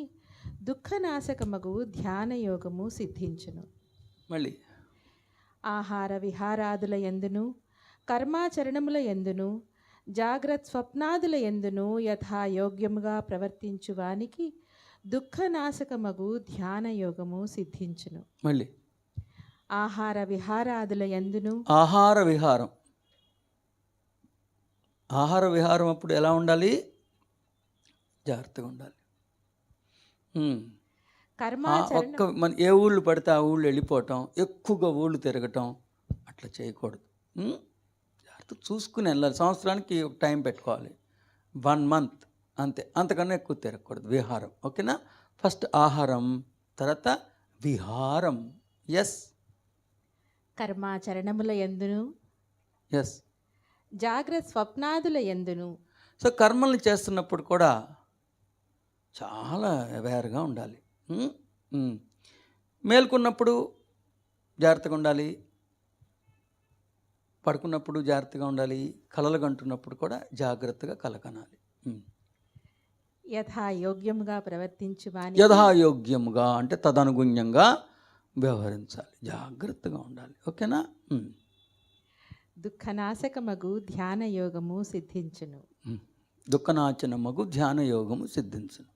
దుఃఖనాశకమగు ధ్యానయోగము సిద్ధించును. మళ్ళీ ఆహార విహారాదుల యందును కర్మాచరణముల యందును జాగ్రత్త స్వప్నాదుల యందును యథాయోగ్యముగా ప్రవర్తించువానికి దుఃఖనాశకమగు ధ్యానయోగము సిద్ధించును. మళ్ళీ ఆహార విహారాదుల యందును ఆహార విహారం అప్పుడు ఎలా ఉండాలి? జాగ్రత్తగా ఉండాలి. మన ఏ ఊళ్ళు పడితే ఆ ఊళ్ళు వెళ్ళిపోవటం, ఎక్కువగా ఊళ్ళు తిరగటం అట్లా చేయకూడదు. జాగ్రత్త చూసుకుని వెళ్ళాలి. సంవత్సరానికి ఒక టైం పెట్టుకోవాలి, 1 month అంతే, అంతకన్నా ఎక్కువ తిరగకూడదు. విహారం, ఓకేనా? ఫస్ట్ ఆహారం, తర్వాత విహారం. ఎస్. కర్మాచరణముల యందును ఎస్ జాగ్రత్త స్వప్నాదుల యందును. సో కర్మల్ని చేస్తున్నప్పుడు కూడా చాలా అవేర్గా ఉండాలి. మేల్కొన్నప్పుడు జాగ్రత్తగా ఉండాలి, పడుకున్నప్పుడు జాగ్రత్తగా ఉండాలి, కలలు కంటున్నప్పుడు కూడా జాగ్రత్తగా కలకనాలి. యథాయోగ్యముగా ప్రవర్తించువాని, యథాయోగ్యముగా అంటే తదనుగుణ్యంగా వ్యవహరించాలి, జాగ్రత్తగా ఉండాలి. ఓకేనా? దుఃఖనాశకమగు ధ్యానయోగము సిద్ధించును. దుఃఖనాశనమగు ధ్యానయోగము సిద్ధించును.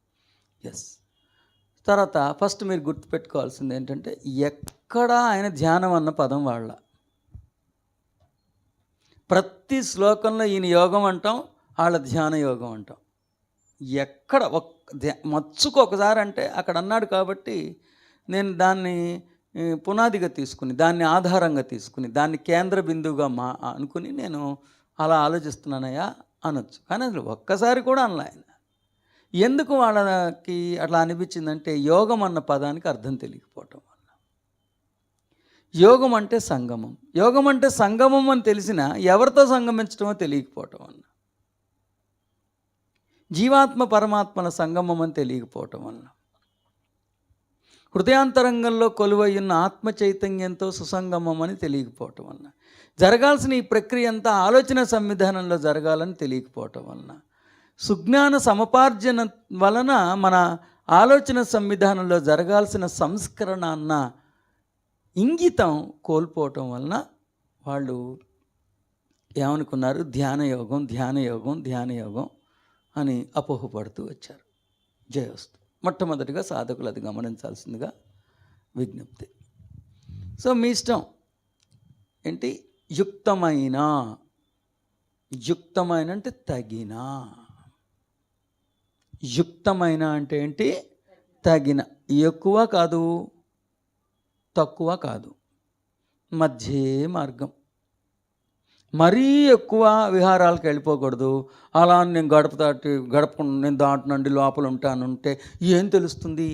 ఎస్. తర్వాత ఫస్ట్ మీరు గుర్తుపెట్టుకోవాల్సింది ఏంటంటే, ఎక్కడ ఆయన ధ్యానం అన్న పదం వాడాల. ప్రతి శ్లోకంలో ఈయన యోగం అంటాం, వాళ్ళ ధ్యాన యోగం అంటాం. ఎక్కడ మచ్చుకు ఒకసారి అంటే అక్కడ అన్నాడు కాబట్టి నేను దాన్ని పునాదిగా తీసుకుని, దాన్ని ఆధారంగా తీసుకుని, దాన్ని కేంద్ర బిందువుగా అనుకుని నేను అలా ఆలోచిస్తున్నానయ్యా అనొచ్చు. కానీ అసలు ఒక్కసారి కూడా అనలే ఆయన. ఎందుకు వాళ్ళకి అట్లా అనిపించిందంటే, యోగం అన్న పదానికి అర్థం తెలియకపోవటం వల్ల. యోగం అంటే సంగమం, యోగం అంటే సంగమం అని తెలిసినా ఎవరితో సంగమించడమో తెలియకపోవటం వల్ల, జీవాత్మ పరమాత్మల సంగమం అని తెలియకపోవటం వల్ల, హృదయాంతరంగంలో కొలువయ్యున్న ఆత్మ చైతన్యంతో సుసంగమం అని తెలియకపోవటం వలన, జరగాల్సిన ఈ ప్రక్రియ అంతా ఆలోచన సంవిధానంలో జరగాలని తెలియకపోవటం వలన, సుజ్ఞాన సముపార్జన వలన మన ఆలోచన సంవిధానంలో జరగాల్సిన సంస్కరణ అన్న ఇంగితం కోల్పోవటం వలన వాళ్ళు ఏమనుకున్నారు? ధ్యానయోగం ధ్యానయోగం ధ్యానయోగం అని అపోహపడుతూ వచ్చారు. జయోస్తు. మొట్టమొదటిగా సాధకులు అది గమనించాల్సిందిగా విజ్ఞప్తి. సో మీ ఇష్టం ఏంటి? యుక్తమైన, యుక్తమైన అంటే తగిన, యుక్తమైన అంటే ఏంటి? తగిన. ఎక్కువ కాదు, తక్కువ కాదు, మధ్యే మార్గం. మరీ ఎక్కువ విహారాలకు వెళ్ళిపోకూడదు. అలా నేను గడపకుండా నేను దాంట్నండి లోపల ఉంటానంటే ఏం తెలుస్తుంది?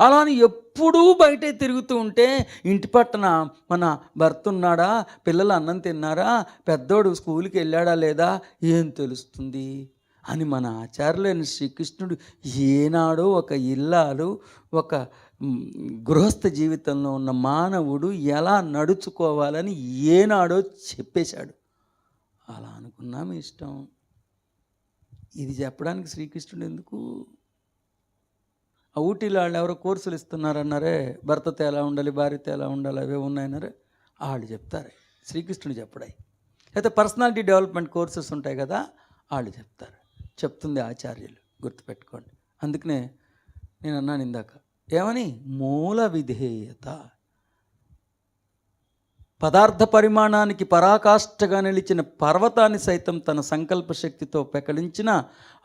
అలా అని ఎప్పుడూ బయటే తిరుగుతూ ఉంటే, ఇంటి పట్టణ మన భర్త ఉన్నాడా, పిల్లలు అన్నం తిన్నారా, పెద్దోడు స్కూల్కి వెళ్ళాడా లేదా, ఏం తెలుస్తుంది అని మన ఆచార్యులైన శ్రీకృష్ణుడు ఏనాడో ఒక ఇల్లాలు, ఒక గృహస్థ జీవితంలో ఉన్న మానవుడు ఎలా నడుచుకోవాలని ఏనాడో చెప్పేశాడు. అలా అనుకున్నా మీ ఇష్టం. ఇది చెప్పడానికి శ్రీకృష్ణుడు ఎందుకు? ఆ ఊటీలో వాళ్ళు ఎవరో కోర్సులు ఇస్తున్నారన్నారే, భర్తతో ఎలా ఉండాలి, భార్యతో ఎలా ఉండాలి, అవే ఉన్నాయన్నారే, వాళ్ళు చెప్తారు. శ్రీకృష్ణుడు చెప్పడాయి. అయితే పర్సనాలిటీ డెవలప్మెంట్ కోర్సెస్ ఉంటాయి కదా, వాళ్ళు చెప్తారు. చెప్తుంది ఆచార్యులు, గుర్తుపెట్టుకోండి. అందుకనే నేను అన్నాను ఇందాక, ఏమని? మూల విధేయత. పదార్థ పరిమాణానికి పరాకాష్ఠగా నిలిచిన పర్వతాన్ని సైతం తన సంకల్ప శక్తితో పెకలించిన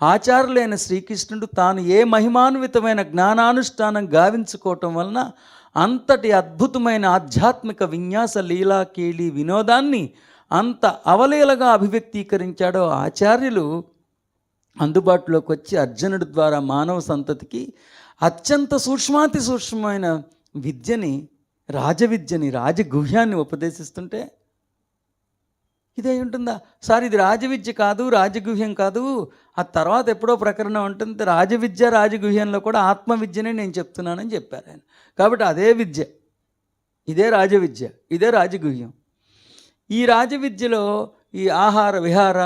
ఆచార్యులైన శ్రీకృష్ణుడు తాను ఏ మహిమాన్వితమైన జ్ఞానానుష్ఠానం గావించుకోవటం వలన అంతటి అద్భుతమైన ఆధ్యాత్మిక విన్యాస లీలా కేళి వినోదాన్ని అంత అవలీలగా అభివ్యక్తీకరించాడో ఆచార్యులు అందుబాటులోకి వచ్చి అర్జునుడి ద్వారా మానవ సంతతికి అత్యంత సూక్ష్మాతి సూక్ష్మమైన విద్యని, రాజవిద్యని, రాజగుహ్యాన్ని ఉపదేశిస్తుంటే ఇదే ఉంటుందా సార్? ఇది రాజవిద్య కాదు, రాజగుహ్యం కాదు, ఆ తర్వాత ఎప్పుడో ప్రకరణ ఉంటుంది. రాజవిద్య రాజగుహ్యంలో కూడా ఆత్మవిద్యనే నేను చెప్తున్నానని చెప్పారు ఆయన. కాబట్టి అదే విద్య, ఇదే రాజవిద్య, ఇదే రాజగుహ్యం. ఈ రాజవిద్యలో ఈ ఆహార విహార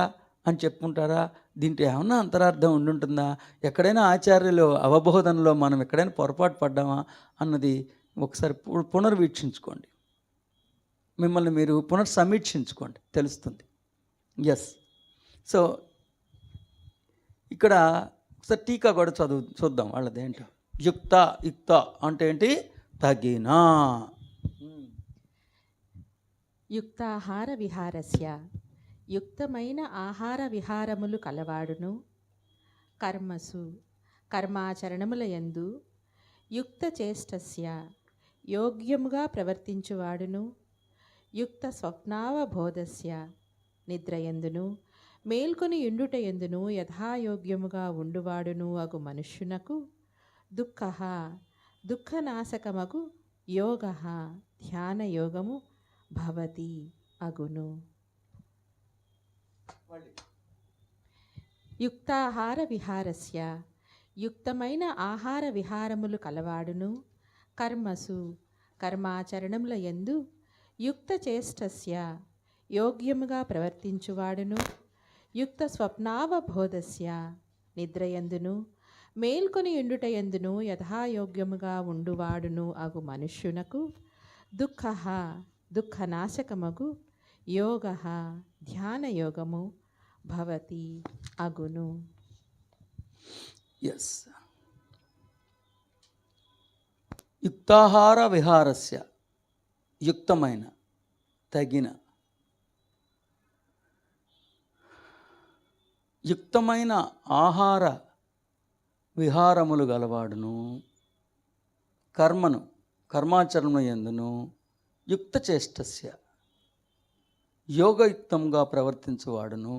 అని చెప్పుకుంటారా? దీంట్లో ఏమన్నా అంతరార్థం ఉండుంటుందా? ఎక్కడైనా ఆచార్యులు అవబోధనలో మనం ఎక్కడైనా పొరపాటు పడ్డామా అన్నది ఒకసారి పునర్వీక్షించుకోండి. మిమ్మల్ని మీరు పునర్సమీక్షించుకోండి, తెలుస్తుంది. ఎస్. సో ఇక్కడ ఒకసారి టీకా కూడా చూద్దాం వాళ్ళది ఏంటో. యుక్త, యుక్త అంటే ఏంటి? తగిన. యుక్తాహార విహారస్య, యుక్తమైన ఆహార విహారములు కలవాడును. కర్మసు, కర్మాచరణముల యందు. యుక్త చేష్టస్య, యోగ్యముగా ప్రవర్తించువాడును. యుక్త స్వప్నావబోధస్య, నిద్రయందును మేల్కొని యుండుట ఎందును యథాయోగ్యముగా ఉండువాడును అగు మనుష్యునకు దుఃఖ, దుఃఖనాశకమగు యోగ, ధ్యానయోగము భవతి అగును. యుక్తాహార విహారస్య, యుక్తమైన ఆహార విహారములు కలవాడును. కర్మసు, కర్మాచరణముల యందు. యుక్త చేష్టస్య, యోగ్యముగా ప్రవర్తించువాడును. యుక్త స్వప్నావబోధస్య, నిద్రయందును మేల్కొని ఎండుట ఎందును యథాయోగ్యముగా ఉండువాడును అగు మనుష్యునకు దుఃఖ, దుఃఖనాశకమగు యోగ, ధ్యానయోగము భవతి అగును. ఎస్. యుక్తాహార విహారస్య, యుక్తమైన, తగిన, యుక్తమైన ఆహార విహారములు గలవాడును. కర్మను, కర్మాచరణ యందును. యుక్త చేష్టస్య, యోగయుక్తంగా ప్రవర్తించువాడును.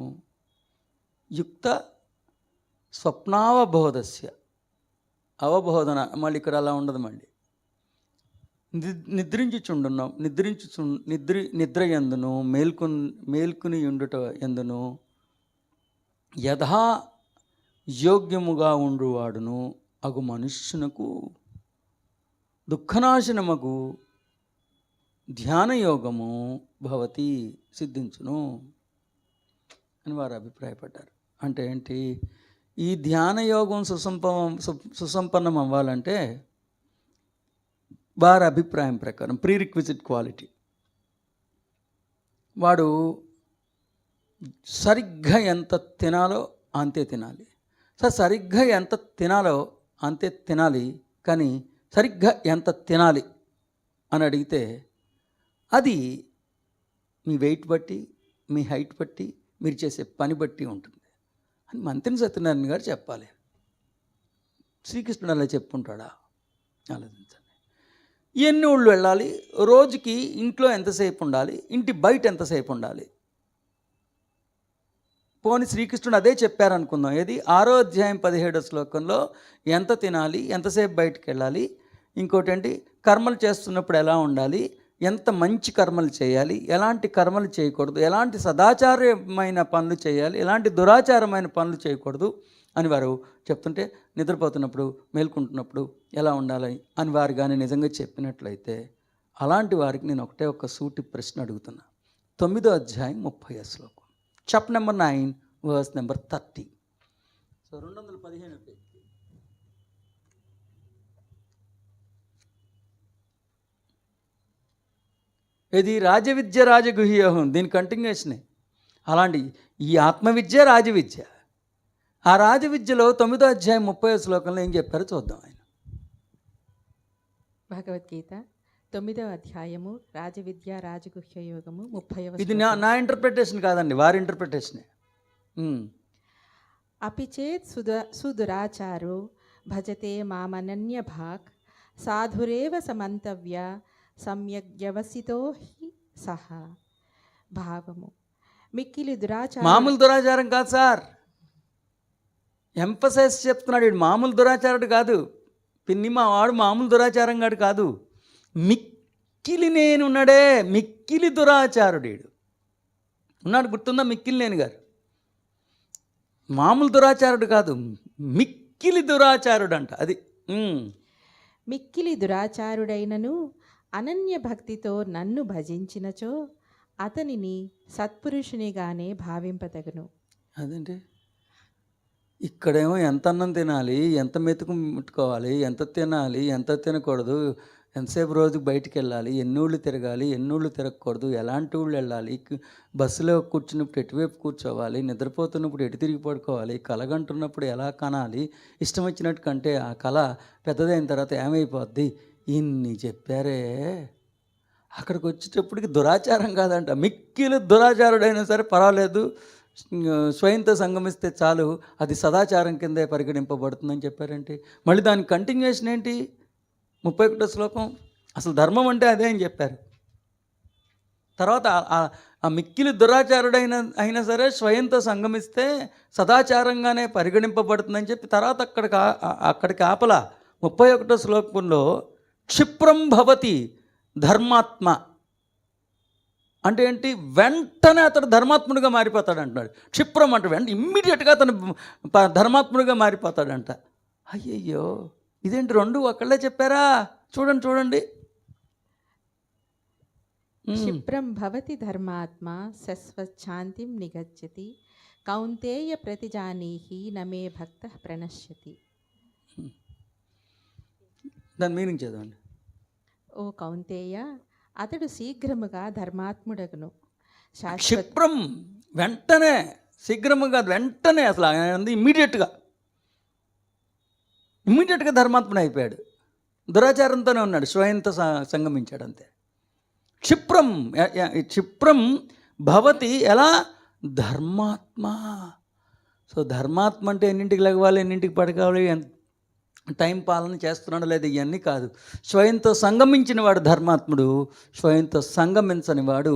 యుక్త స్వప్నావబోధస్య, అవబోధన మళ్ళీ ఇక్కడ అలా ఉండదు. మళ్ళీ నిద్రించుచుండున్నాం, నిద్ర ఎందును మేల్కుని ఉండుట ఎందును యథా యోగ్యముగా ఉండువాడును అగు మనుష్యునకు దుఃఖనాశనమగు ధ్యానయోగము భవతి, సిద్ధించును అని వారు అభిప్రాయపడ్డారు. అంటే ఏంటి? ఈ ధ్యానయోగం సుసంపన్నం అవ్వాలంటే వారి అభిప్రాయం ప్రకారం ప్రీరిక్విజిట్ క్వాలిటీ, వాడు సరిగ్గా ఎంత తినాలో అంతే తినాలి. సరిగ్గా ఎంత తినాలో అంతే తినాలి. కానీ సరిగ్గా ఎంత తినాలి అని అడిగితే అది మీ వెయిట్ బట్టి, మీ హైట్ బట్టి, మీరు చేసే పని బట్టి ఉంటుంది అని మంత్రి సత్యనారాయణ గారు చెప్పాలి. శ్రీకృష్ణుడు అలా చెప్పుకుంటాడా? ఆలోచించండి. ఎన్ని ఊళ్ళు వెళ్ళాలి, రోజుకి ఇంట్లో ఎంతసేపు ఉండాలి, ఇంటి బయట ఎంతసేపు ఉండాలి? పోని శ్రీకృష్ణుడు అదే చెప్పారనుకుందాం. ఏది? 6వ అధ్యాయం 17వ శ్లోకంలో ఎంత తినాలి, ఎంతసేపు బయటకు వెళ్ళాలి, ఇంకోటి ఏంటి, కర్మలు చేస్తున్నప్పుడు ఎలా ఉండాలి, ఎంత మంచి కర్మలు చేయాలి, ఎలాంటి కర్మలు చేయకూడదు, ఎలాంటి సదాచారమైన పనులు చేయాలి, ఎలాంటి దురాచారమైన పనులు చేయకూడదు అని వారు చెప్తుంటే, నిద్రపోతున్నప్పుడు మేల్కుంటున్నప్పుడు ఎలా ఉండాలి అని వారు కానీ నిజంగా చెప్పినట్లయితే అలాంటి వారికి నేను ఒక్క సూటి ప్రశ్న అడుగుతున్నా. 9వ అధ్యాయం 30వ శ్లోకం, chapter number 9 verse number 30. So 215 page. ఇది రాజవిద్య రాజగుహ్యోహం, దీని కంటిన్యూషనే. అలాంటి ఈ ఆత్మవిద్య రాజవిద్య. ఆ రాజవిద్యలో 9వ అధ్యాయం 30వ శ్లోకంలో ఏం చెప్పారో చూద్దాం. ఆయన భగవద్గీత 9వ అధ్యాయము రాజవిద్య రాజగుహ్య యోగము 30వ. ఇది నా ఇంటర్ప్రిటేషన్ కాదండి, వారి ఇంటర్ప్రిటేషనే. అపి చేత్ సుదురాచారో భజతే మామనన్య భాక్ సాధురేవ సమంతవ్య సమ్యగ్యవసితో హి సహ. భావము: మిక్కిలి దురాచారం. మామూలు దురాచారం కాదు సార్, ఎంఫసైజ్ చెప్తున్నాడు, వీడు మామూలు దురాచారుడు కాదు, పిన్ని మా వాడు మామూలు దురాచారం గాడు కాదు, మిక్కిలి నేనున్నాడే, మిక్కిలి దురాచారుడు వీడు ఉన్నాడు. గుర్తుందా? మిక్కిలి నేను గారు మామూలు దురాచారుడు కాదు, మిక్కిలి దురాచారుడు అంట. అది మిక్కిలి దురాచారుడైనను అనన్య భక్తితో నన్ను భజించినచో అతనిని సత్పురుషునిగానే భావింపతగును. అదేంటి, ఇక్కడేమో ఎంత అన్నం తినాలి, ఎంత మెతుకు ముట్టుకోవాలి, ఎంత తినాలి, ఎంత తినకూడదు, ఎంతసేపు రోజుకి బయటికి వెళ్ళాలి, ఎన్ని ఊళ్ళు తిరగాలి, ఎన్ని ఊళ్ళు తిరగకూడదు, ఎలాంటి ఊళ్ళు వెళ్ళాలి, బస్సులో కూర్చున్నప్పుడు ఎటువైపు కూర్చోవాలి, నిద్రపోతున్నప్పుడు ఎటు తిరిగి పడుకోవాలి, కలగంటున్నప్పుడు ఎలా కనాలి, ఇష్టం వచ్చినట్టు కంటే ఆ కళ పెద్దదైన తర్వాత ఏమైపోద్ది, ఇన్ని చెప్పారే. అక్కడికి వచ్చేటప్పటికి దురాచారం కాదంట, మిక్కిలి దురాచారుడైనా సరే పర్వాలేదు, స్వయంతో సంగమిస్తే చాలు, అది సదాచారం కిందే పరిగణింపబడుతుందని చెప్పారంటే, మళ్ళీ దాని కంటిన్యూషన్ ఏంటి? 31వ శ్లోకం, అసలు ధర్మం అంటే అదే అని చెప్పారు. తర్వాత ఆ మిక్కిలి అయినా సరే స్వయంతో సంగమిస్తే సదాచారంగానే పరిగణింపబడుతుందని చెప్పి తర్వాత అక్కడికి ఆపల 31వ శ్లోకంలో క్షిప్రం భవతి ధర్మాత్మ అంటే ఏంటి? వెంటనే అతడు ధర్మాత్ముడిగా మారిపోతాడు అంటున్నాడు. క్షిప్రం అంటే ఇమ్మీడియట్గా అతను ధర్మాత్ముడిగా మారిపోతాడంట. అయ్యయ్యో, ఇదేంటి రెండు ఒకళ్ళే చెప్పారా? చూడండి. క్షిప్రం భవతి ధర్మాత్మ శశ్వశాంతిం నిగచ్చతి కౌంతేయ ప్రతిజానీహి నమే భక్త ప్రణశ్యతి. దాని మీనింగ్ చదవండి. ఓ కౌంతేయ, అతడు శీఘ్రముగా ధర్మాత్ముడగును. క్షిప్రం వెంటనే, శీఘ్రముగా వెంటనే, అసలు ఇమ్మీడియట్గా ధర్మాత్ముడు అయిపోయాడు. దురాచారంతోనే ఉన్నాడు, స్వయంతో సంగమించాడు అంతే. క్షిప్రం భవతి ఎలా? ధర్మాత్మ. సో ధర్మాత్మ అంటే ఎన్నింటికి లెగవాలి, ఎన్నింటికి పడుకోవాలి, టైం పాలన చేస్తున్నాడు లేదు, ఇవన్నీ కాదు. స్వయంతో సంగమించిన వాడు ధర్మాత్ముడు, స్వయంతో సంగమించని వాడు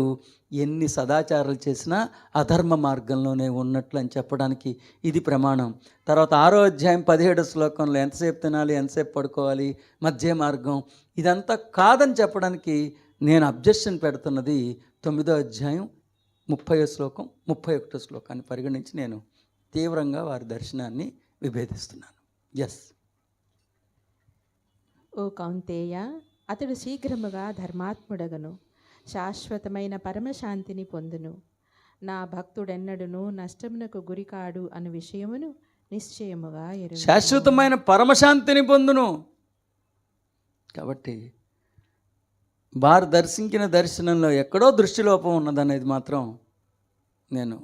ఎన్ని సదాచారాలు చేసినా అధర్మ మార్గంలోనే ఉన్నట్లు అని చెప్పడానికి ఇది ప్రమాణం. తర్వాత 6వ అధ్యాయం 17వ శ్లోకంలో ఎంతసేపు తినాలి, ఎంతసేపు పడుకోవాలి, మధ్య మార్గం, ఇదంతా కాదని చెప్పడానికి నేను అబ్జెక్షన్ పెడుతున్నది 9వ అధ్యాయం 30వ శ్లోకం 31వ శ్లోకాన్ని పరిగణించి నేను తీవ్రంగా వారి దర్శనాన్ని విభేదిస్తున్నాను. ఎస్. ఓ కౌంతేయ, అతడు శీఘ్రముగా ధర్మాత్ముడగను, శాశ్వతమైన పరమశాంతిని పొందును. నా భక్తుడెన్నడును నష్టమునకు గురికాడు అను విషయమును నిశ్చయముగా ఎరుగను. శాశ్వతమైన పరమశాంతిని పొందును. కాబట్టి వారు దర్శించిన దర్శనంలో ఎక్కడో దృష్టిలోపం ఉన్నదనేది మాత్రం నేను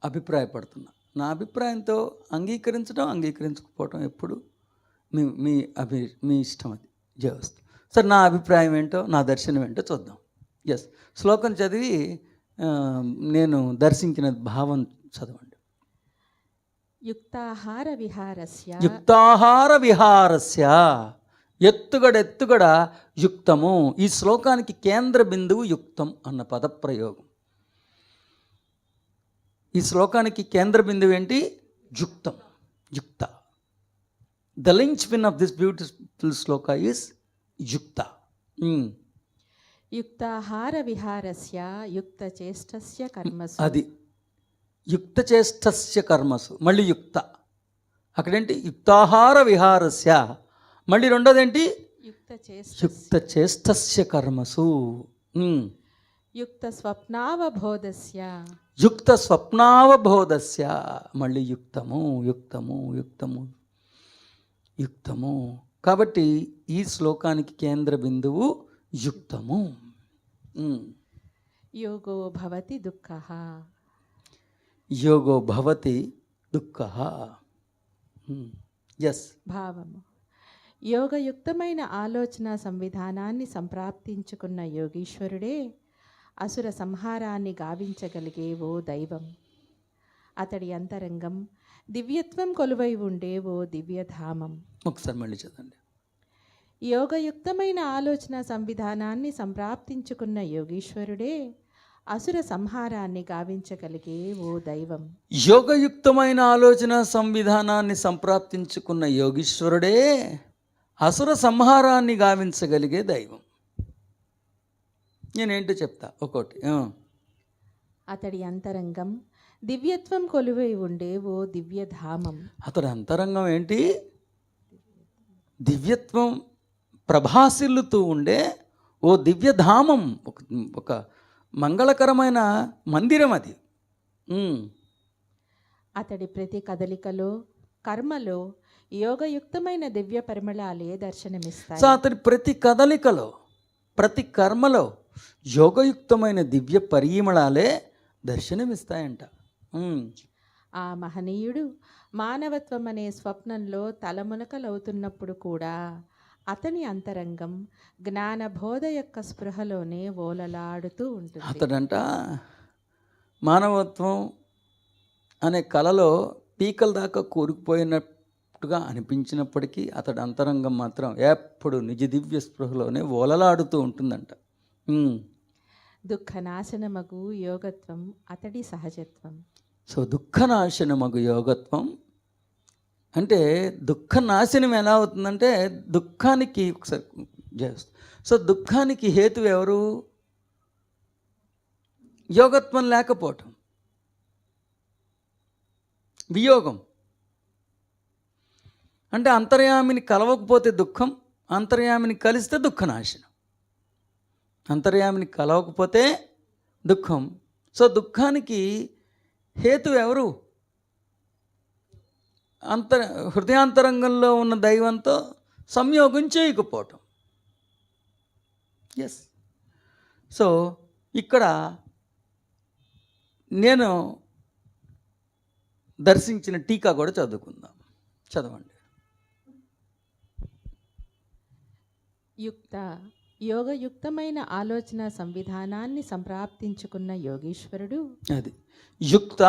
అభిప్రాయపడుతున్నా. నా అభిప్రాయంతో అంగీకరించడం అంగీకరించకపోవటం ఎప్పుడు మీ ఇష్టం, అది జయవస్తు. సరే, నా అభిప్రాయం ఏంటో, నా దర్శనం ఏంటో చూద్దాం. ఎస్, శ్లోకం చదివి నేను దర్శించిన భావం చదవండి. యుక్తాహార విహారస్య ఎత్తుగడ యుక్తము. ఈ శ్లోకానికి కేంద్ర బిందువు యుక్తం అన్న పదప్రయోగం. ఈ శ్లోకానికి కేంద్ర బిందువు ఏంటి? యుక్తం, యుక్త. The linchpin of this beautiful sloka is yukta. యుక్తాహార విహారస్య యుక్త చేష్టస్య కర్మసు. అది యుక్త చేష్టస్య కర్మసు, మళ్ళీ యుక్త. అక్కడేంటి? యుక్తాహార విహారస్య, మళ్ళీ రెండోదేంటి? యుక్త చేష్టస్య కర్మసు. యుక్త స్వప్నావబోధస్య, యుక్త స్వప్నావబోధస్య, మళ్ళీ యుక్తము. కాబట్టి ఈ శ్లోకానికి కేంద్ర బిందువు యుక్తము. యోగో భవతి దుఃఖః. యోగో భవతి దుఃఖః. ఎస్. భావము: యోగయుక్తమైన ఆలోచన సంవిధానాన్ని సంప్రాప్తించుకున్న యోగీశ్వరుడే అసుర సంహారాన్ని గావించగలిగే ఓ దైవం. అతడి అంతరంగం దివ్యత్వం కొలువై ఉండే ఓ దివ్యధామం. ఒకసారి మళ్ళీ చదవండి. యోగయుక్తమైన ఆలోచన సంవిధానాన్ని సంప్రాప్తించుకున్న యోగీశ్వరుడే అసుర సంహారాన్ని గావించగలిగే ఓ దైవం. యోగయుక్తమైన ఆలోచన సంవిధానాన్ని సంప్రాప్తించుకున్న యోగీశ్వరుడే అసుర సంహారాన్ని గావించగలిగే దైవం. నేనేంటో చెప్తా ఒక్కోటి. అతడి అంతరంగం దివ్యత్వం కొలువై ఉండే ఓ దివ్యధామం. అతడి అంతరంగం ఏంటి? దివ్యత్వం ప్రభాసిల్లుతూ ఉండే ఓ దివ్యధామం, ఒక మంగళకరమైన మందిరం అది. అతడి ప్రతి కదలికలో, కర్మలో యోగయుక్తమైన దివ్య పరిమళాలే దర్శనమిస్తాయి. సో అతడి ప్రతి కదలికలో, ప్రతి కర్మలో యోగయుక్తమైన దివ్య పరిమళాలే దర్శనమిస్తాయంట. ఆ మహనీయుడు మానవత్వం అనే స్వప్నంలో తలమునకలవుతున్నప్పుడు కూడా అతని అంతరంగం జ్ఞానబోధ యొక్క స్పృహలోనే ఓలలాడుతూ ఉంటుంది. అతడంట మానవత్వం అనే కళలో పీకల దాకా కూరుకుపోయినట్టుగా అనిపించినప్పటికీ అతడి అంతరంగం మాత్రం ఎప్పుడు నిజ దివ్య స్పృహలోనే ఓలలాడుతూ ఉంటుందంట. దుఃఖనాశనమగు యోగత్వం అతడి సహజత్వం. సో దుఃఖనాశనమగు యోగత్వం అంటే దుఃఖనాశనం ఎలా అవుతుందంటే దుఃఖానికి ఒకసారి సో దుఃఖానికి హేతు ఎవరు? యోగత్వం లేకపోవటం, వియోగం. అంటే అంతర్యామిని కలవకపోతే దుఃఖం, అంతర్యామిని కలిస్తే దుఃఖనాశనం. అంతర్యామిని కలవకపోతే దుఃఖం. సో దుఃఖానికి హేతు ఎవరు? హృదయాంతరంగంలో ఉన్న దైవంతో సంయోగం చేయకపోవటం. ఎస్. సో ఇక్కడ నేను దర్శించిన టీకా కూడా చదువుకుందాం. చదవండి. యోగయుక్తమైన ఆలోచన సంవిధానాన్ని సంప్రాప్తించుకున్న యోగీశ్వరుడు. అది యుక్త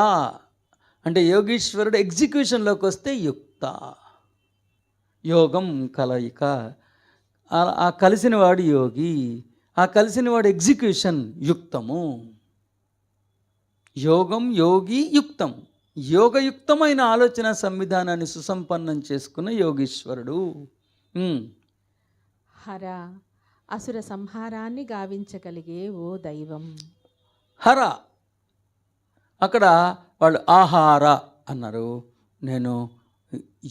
అంటే యోగీశ్వరుడు ఎగ్జిక్యూషన్లోకి వస్తే యుక్త. యోగం కలయిక, ఆ కలిసిన వాడు యోగి, ఆ కలిసిన వాడు ఎగ్జిక్యూషన్ యుక్తము. యోగం యోగి యుక్తం. యోగయుక్తమైన ఆలోచన సంవిధానాన్ని సుసంపన్నం చేసుకున్న యోగీశ్వరుడు. హర అసుర సంహారాన్ని గావించగలిగే ఓ దైవం. హర అక్కడ వాళ్ళు ఆహార అన్నారు, నేను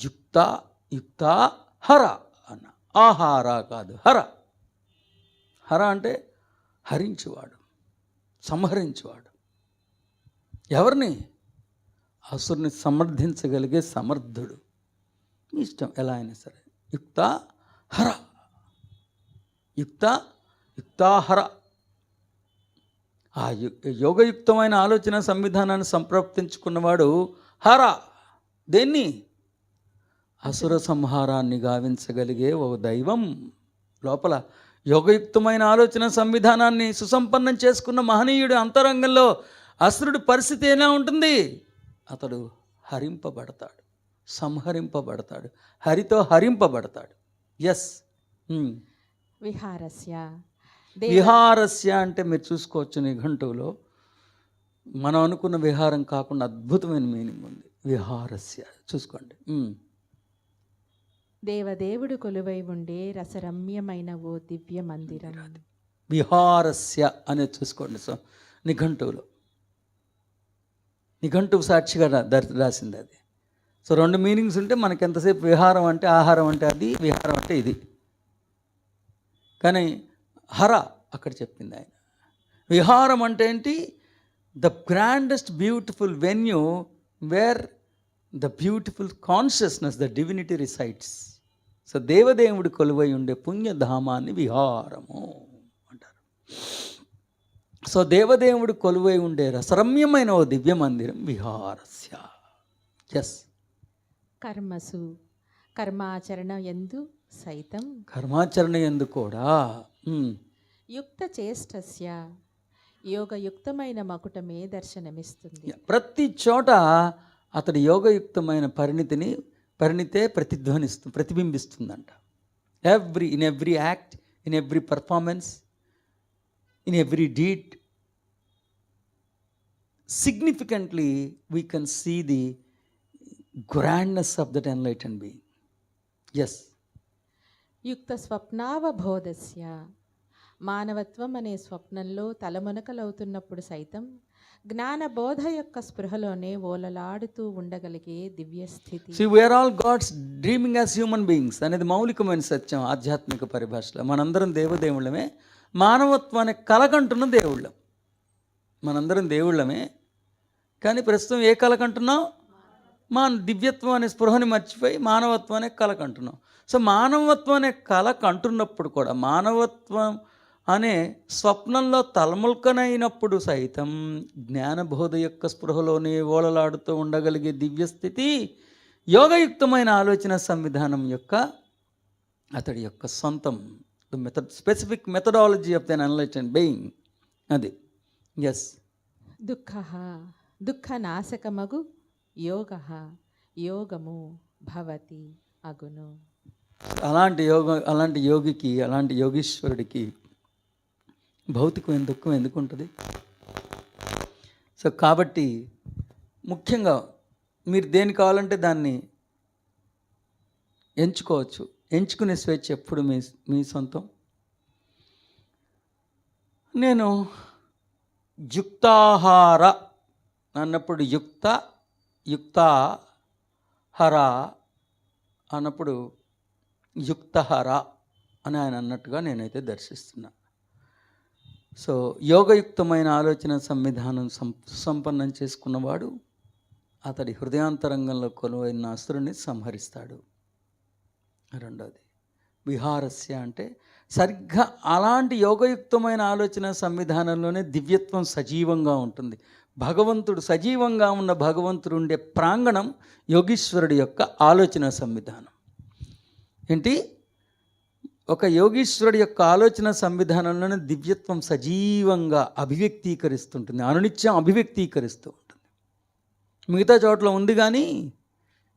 యుక్త హర అన్న. ఆహార కాదు, హర. హర అంటే హరించువాడు, సంహరించువాడు. ఎవరిని? అసురుని సమర్థించగలిగే సమర్థుడు. మీ ఇష్టం ఎలా అయినా సరే. యుక్త హర, యుక్తాహర. ఆ యోగయుక్తమైన ఆలోచన సంవిధానాన్ని సంప్రాప్తించుకున్నవాడు హర. దేన్ని? అసుర సంహారాన్ని గావించగలిగే ఓ దైవం. లోపల యోగయుక్తమైన ఆలోచన సంవిధానాన్ని సుసంపన్నం చేసుకున్న మహనీయుడు అంతరంగంలో అసురుడి పరిస్థితి ఎలా ఉంటుంది? అతడు హరింపబడతాడు, సంహరింపబడతాడు, హరితో హరింపబడతాడు. ఎస్. విహారస్య అంటే మీరు చూసుకోవచ్చు నిఘంటువులో. మనం అనుకున్న విహారం కాకుండా అద్భుతమైన మీనింగ్ ఉంది. విహారస్య చూసుకోండి. దేవదేవుడు కొలువై ఉండే రసరమ్యమైన ఓ దివ్య మందిరం. విహారస్య అనేది చూసుకోండి. సో నిఘంటువులో, నిఘంటువు సాక్షిగా రాసింది అది. సో రెండు మీనింగ్స్ ఉంటే మనకి ఎంతసేపు విహారం అంటే ఆహారం అంటే అది, విహారం అంటే ఇది. కానీ హర అక్కడ చెప్పింది ఆయన. విహారం అంటే ఏంటి? The grandest beautiful venue wear the beautiful consciousness, the divinity resides. So దేవదేవుడు కొలువై ఉండే పుణ్యధామాన్ని విహారము అంటారు. సో దేవదేవుడు కొలువై ఉండే రసరమ్యమైన ఓ దివ్య మందిరం విహారస్య. ఎస్. కర్మసు కర్మాచరణ ఎందు సైతం, కర్మాచరణ ఎందు కూడా యుక్త చేష్టస్య యోగయుక్తమైన మకుటమే దర్శనమిస్తుంది. ప్రతి చోట అతడి యోగయుక్తమైన పరిణితే ప్రతిబింబిస్తుందంట. In every act, in every performance, in every deed, significantly we can see the grandness of that enlightened being. Yes. యుక్త స్వప్నావబోధస్య, మానవత్వం అనే స్వప్నంలో తలమునకలవుతున్నప్పుడు సైతం జ్ఞానబోధ యొక్క స్పృహలోనే ఓలలాడుతూ ఉండగలిగే దివ్య స్థితి. See, we are all God's dreaming as human beings అనేది మౌలికమైన సత్యం ఆధ్యాత్మిక పరిభాషలో. మనందరం దేవదేవుళ్ళమే, మానవత్వాన్ని కలకంటున్న దేవుళ్ళం. మనందరం దేవుళ్ళమే, కానీ ప్రస్తుతం ఏ కలకంటున్నాం? మా దివ్యత్వం అనే స్పృహని మర్చిపోయి మానవత్వం అనే కలకంటున్నాం. సో మానవత్వం అనే కలకంటున్నప్పుడు కూడా, మానవత్వం అనే స్వప్నంలో తలముల్కనైనప్పుడు సైతం జ్ఞానబోధ యొక్క స్పృహలోనే ఓలలాడుతూ ఉండగలిగే దివ్యస్థితి యోగయుక్తమైన ఆలోచన సంవిధానం యొక్క అతడి యొక్క సొంతం specific methodology of then enlightened being. అది. ఎస్. దుఃఖనాశకమగు యోగ యోగము భవతి అగును. అలాంటి యోగికి, అలాంటి యోగీశ్వరుడికి భౌతికమైన దుఃఖం ఎందుకు ఉంటుంది? సో కాబట్టి ముఖ్యంగా మీరు దేని కావాలంటే దాన్ని ఎంచుకోవచ్చు. ఎంచుకునే స్వేచ్ఛ ఎప్పుడు మీ సొంతం. నేను యుక్తాహార అన్నప్పుడు యుక్తాహర అన్నప్పుడు యుక్తహర అని ఆయన అన్నట్టుగా నేనైతే దర్శిస్తున్నా. సో యోగయుక్తమైన ఆలోచన సంవిధానం సంపన్నం చేసుకున్నవాడు అతడి హృదయాంతరంగంలో కొలువైన అసురుని సంహరిస్తాడు. రెండోది విహారస్య అంటే సరిగ్గా అలాంటి యోగయుక్తమైన ఆలోచన సంవిధానంలోనే దివ్యత్వం సజీవంగా ఉంటుంది. భగవంతుడు సజీవంగా ఉన్న భగవంతుడు ఉండే ప్రాంగణం యోగీశ్వరుడి యొక్క ఆలోచన సంవిధానం. ఏంటి? ఒక యోగీశ్వరుడి యొక్క ఆలోచన సంవిధానంలోనే దివ్యత్వం సజీవంగా అభివ్యక్తీకరిస్తుంటుంది, అనునిత్యం అభివ్యక్తీకరిస్తూ ఉంటుంది. మిగతా చోట్ల ఉంది కానీ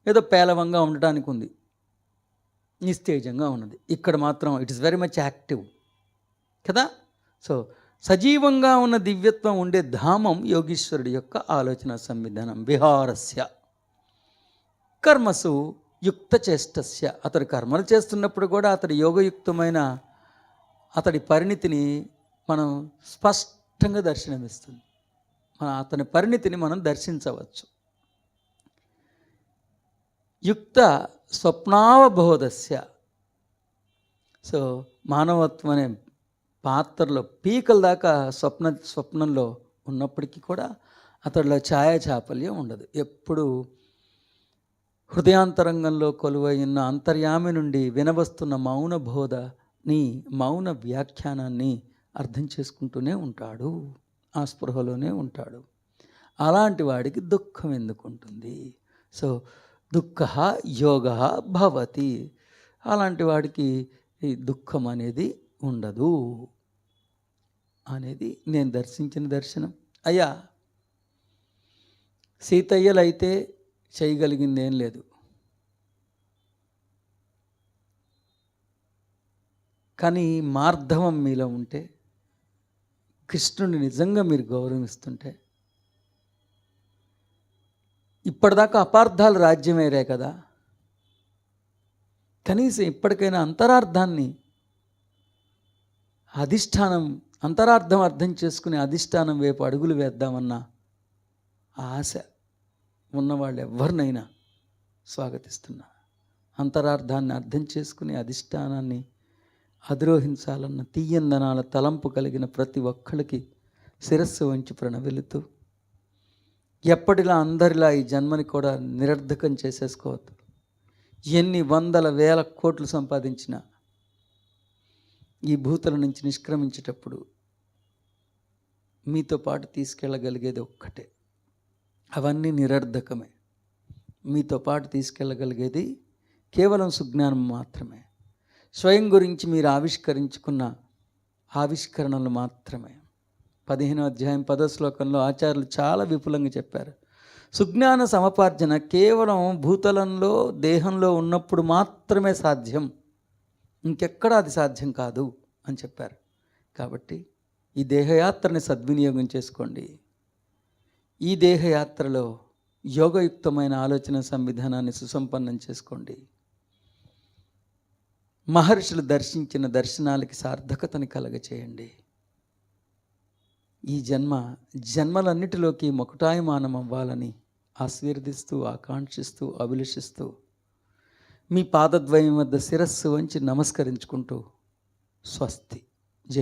ఏదో పేలవంగా ఉండటానికి ఉంది, నిస్తేజంగా ఉన్నది. ఇక్కడ మాత్రం it is very much active కదా. సో సజీవంగా ఉన్న దివ్యత్వం ఉండే ధామం యోగీశ్వరుడి యొక్క ఆలోచన సంవిధానం. విహారస్య కర్మసు యుక్త చేష్టస్య, అతడు కర్మలు చేస్తున్నప్పుడు కూడా అతడి యోగయుక్తమైన అతడి పరిణితిని మనం స్పష్టంగా దర్శనమిస్తుంది. అతని పరిణితిని మనం దర్శించవచ్చు. యుక్త స్వప్నావబోధస్య, సో మానవత్వం అనే పాత్రలో పీకల దాకా స్వప్నంలో ఉన్నప్పటికీ కూడా అతడిలో ఛాయాచాపల్యం ఉండదు. ఎప్పుడు హృదయాంతరంగంలో కొలువైన అంతర్యామి నుండి వినవస్తున్న మౌన బోధని, మౌన వ్యాఖ్యానాన్ని అర్థం చేసుకుంటూనే ఉంటాడు, ఆ స్పృహలోనే ఉంటాడు. అలాంటి వాడికి దుఃఖం ఎందుకు ఉంటుంది? సో దుఃఖ యోగ భవతి, అలాంటి వాడికి ఈ దుఃఖం అనేది ఉండదు అనేది నేను దర్శించిన దర్శనం. అయ్యా సీతయ్యలైతే చేయగలిగింది ఏం లేదు, కానీ మార్ధవం మీలో ఉంటే, కృష్ణుని నిజంగా మీరు గౌరవిస్తుంటే, ఇప్పటిదాకా అపార్థాలు రాజ్యమేరే కదా, కనీసం ఇప్పటికైనా అంతరార్థాన్ని అంతరార్థం అర్థం చేసుకుని అధిష్టానం వైపు అడుగులు వేద్దామన్న ఆశ ఉన్నవాళ్ళు ఎవరినైనా స్వాగతిస్తున్నా. అంతరార్థాన్ని అర్థం చేసుకుని అధిష్టానాన్ని అధిరోహించాలన్న తీయందనాల తలంపు కలిగిన ప్రతి ఒక్కరికి శిరస్సు వంచి ప్రణవిలుతూ, ఎప్పటిలా అందరిలా ఈ జన్మని కూడా నిరర్ధకం చేసేసుకోవద్దు. ఎన్ని వందల వేల కోట్లు సంపాదించినా ఈ భూతల నుంచి నిష్క్రమించేటప్పుడు మీతో పాటు తీసుకెళ్ళగలిగేది ఒక్కటే, అవన్నీ నిరర్ధకమే. మీతో పాటు తీసుకెళ్ళగలిగేది కేవలం సుజ్ఞానం మాత్రమే, స్వయం గురించి మీరు ఆవిష్కరించుకున్న ఆవిష్కరణలు మాత్రమే. 15వ అధ్యాయం 10వ శ్లోకంలో ఆచార్యులు చాలా విపులంగా చెప్పారు. సుజ్ఞాన సమపార్జన కేవలం భూతలంలో దేహంలో ఉన్నప్పుడు మాత్రమే సాధ్యం, ఇంకెక్కడా అది సాధ్యం కాదు అని చెప్పారు. కాబట్టి ఈ దేహయాత్రని సద్వినియోగం చేసుకోండి. ఈ దేహయాత్రలో యోగయుక్తమైన ఆలోచన సంవిధానాన్ని సుసంపన్నం చేసుకోండి. మహర్షులు దర్శించిన దర్శనాలకి సార్థకతని కలగచేయండి. ఈ జన్మలన్నిటిలోకి మొకటాయమానం అవ్వాలని ఆశీర్వదిస్తూ, ఆకాంక్షిస్తూ, అభిలషిస్తూ, మీ పాదద్వయం వద్ద శిరస్సు వంచి నమస్కరించుకుంటూ స్వస్తి.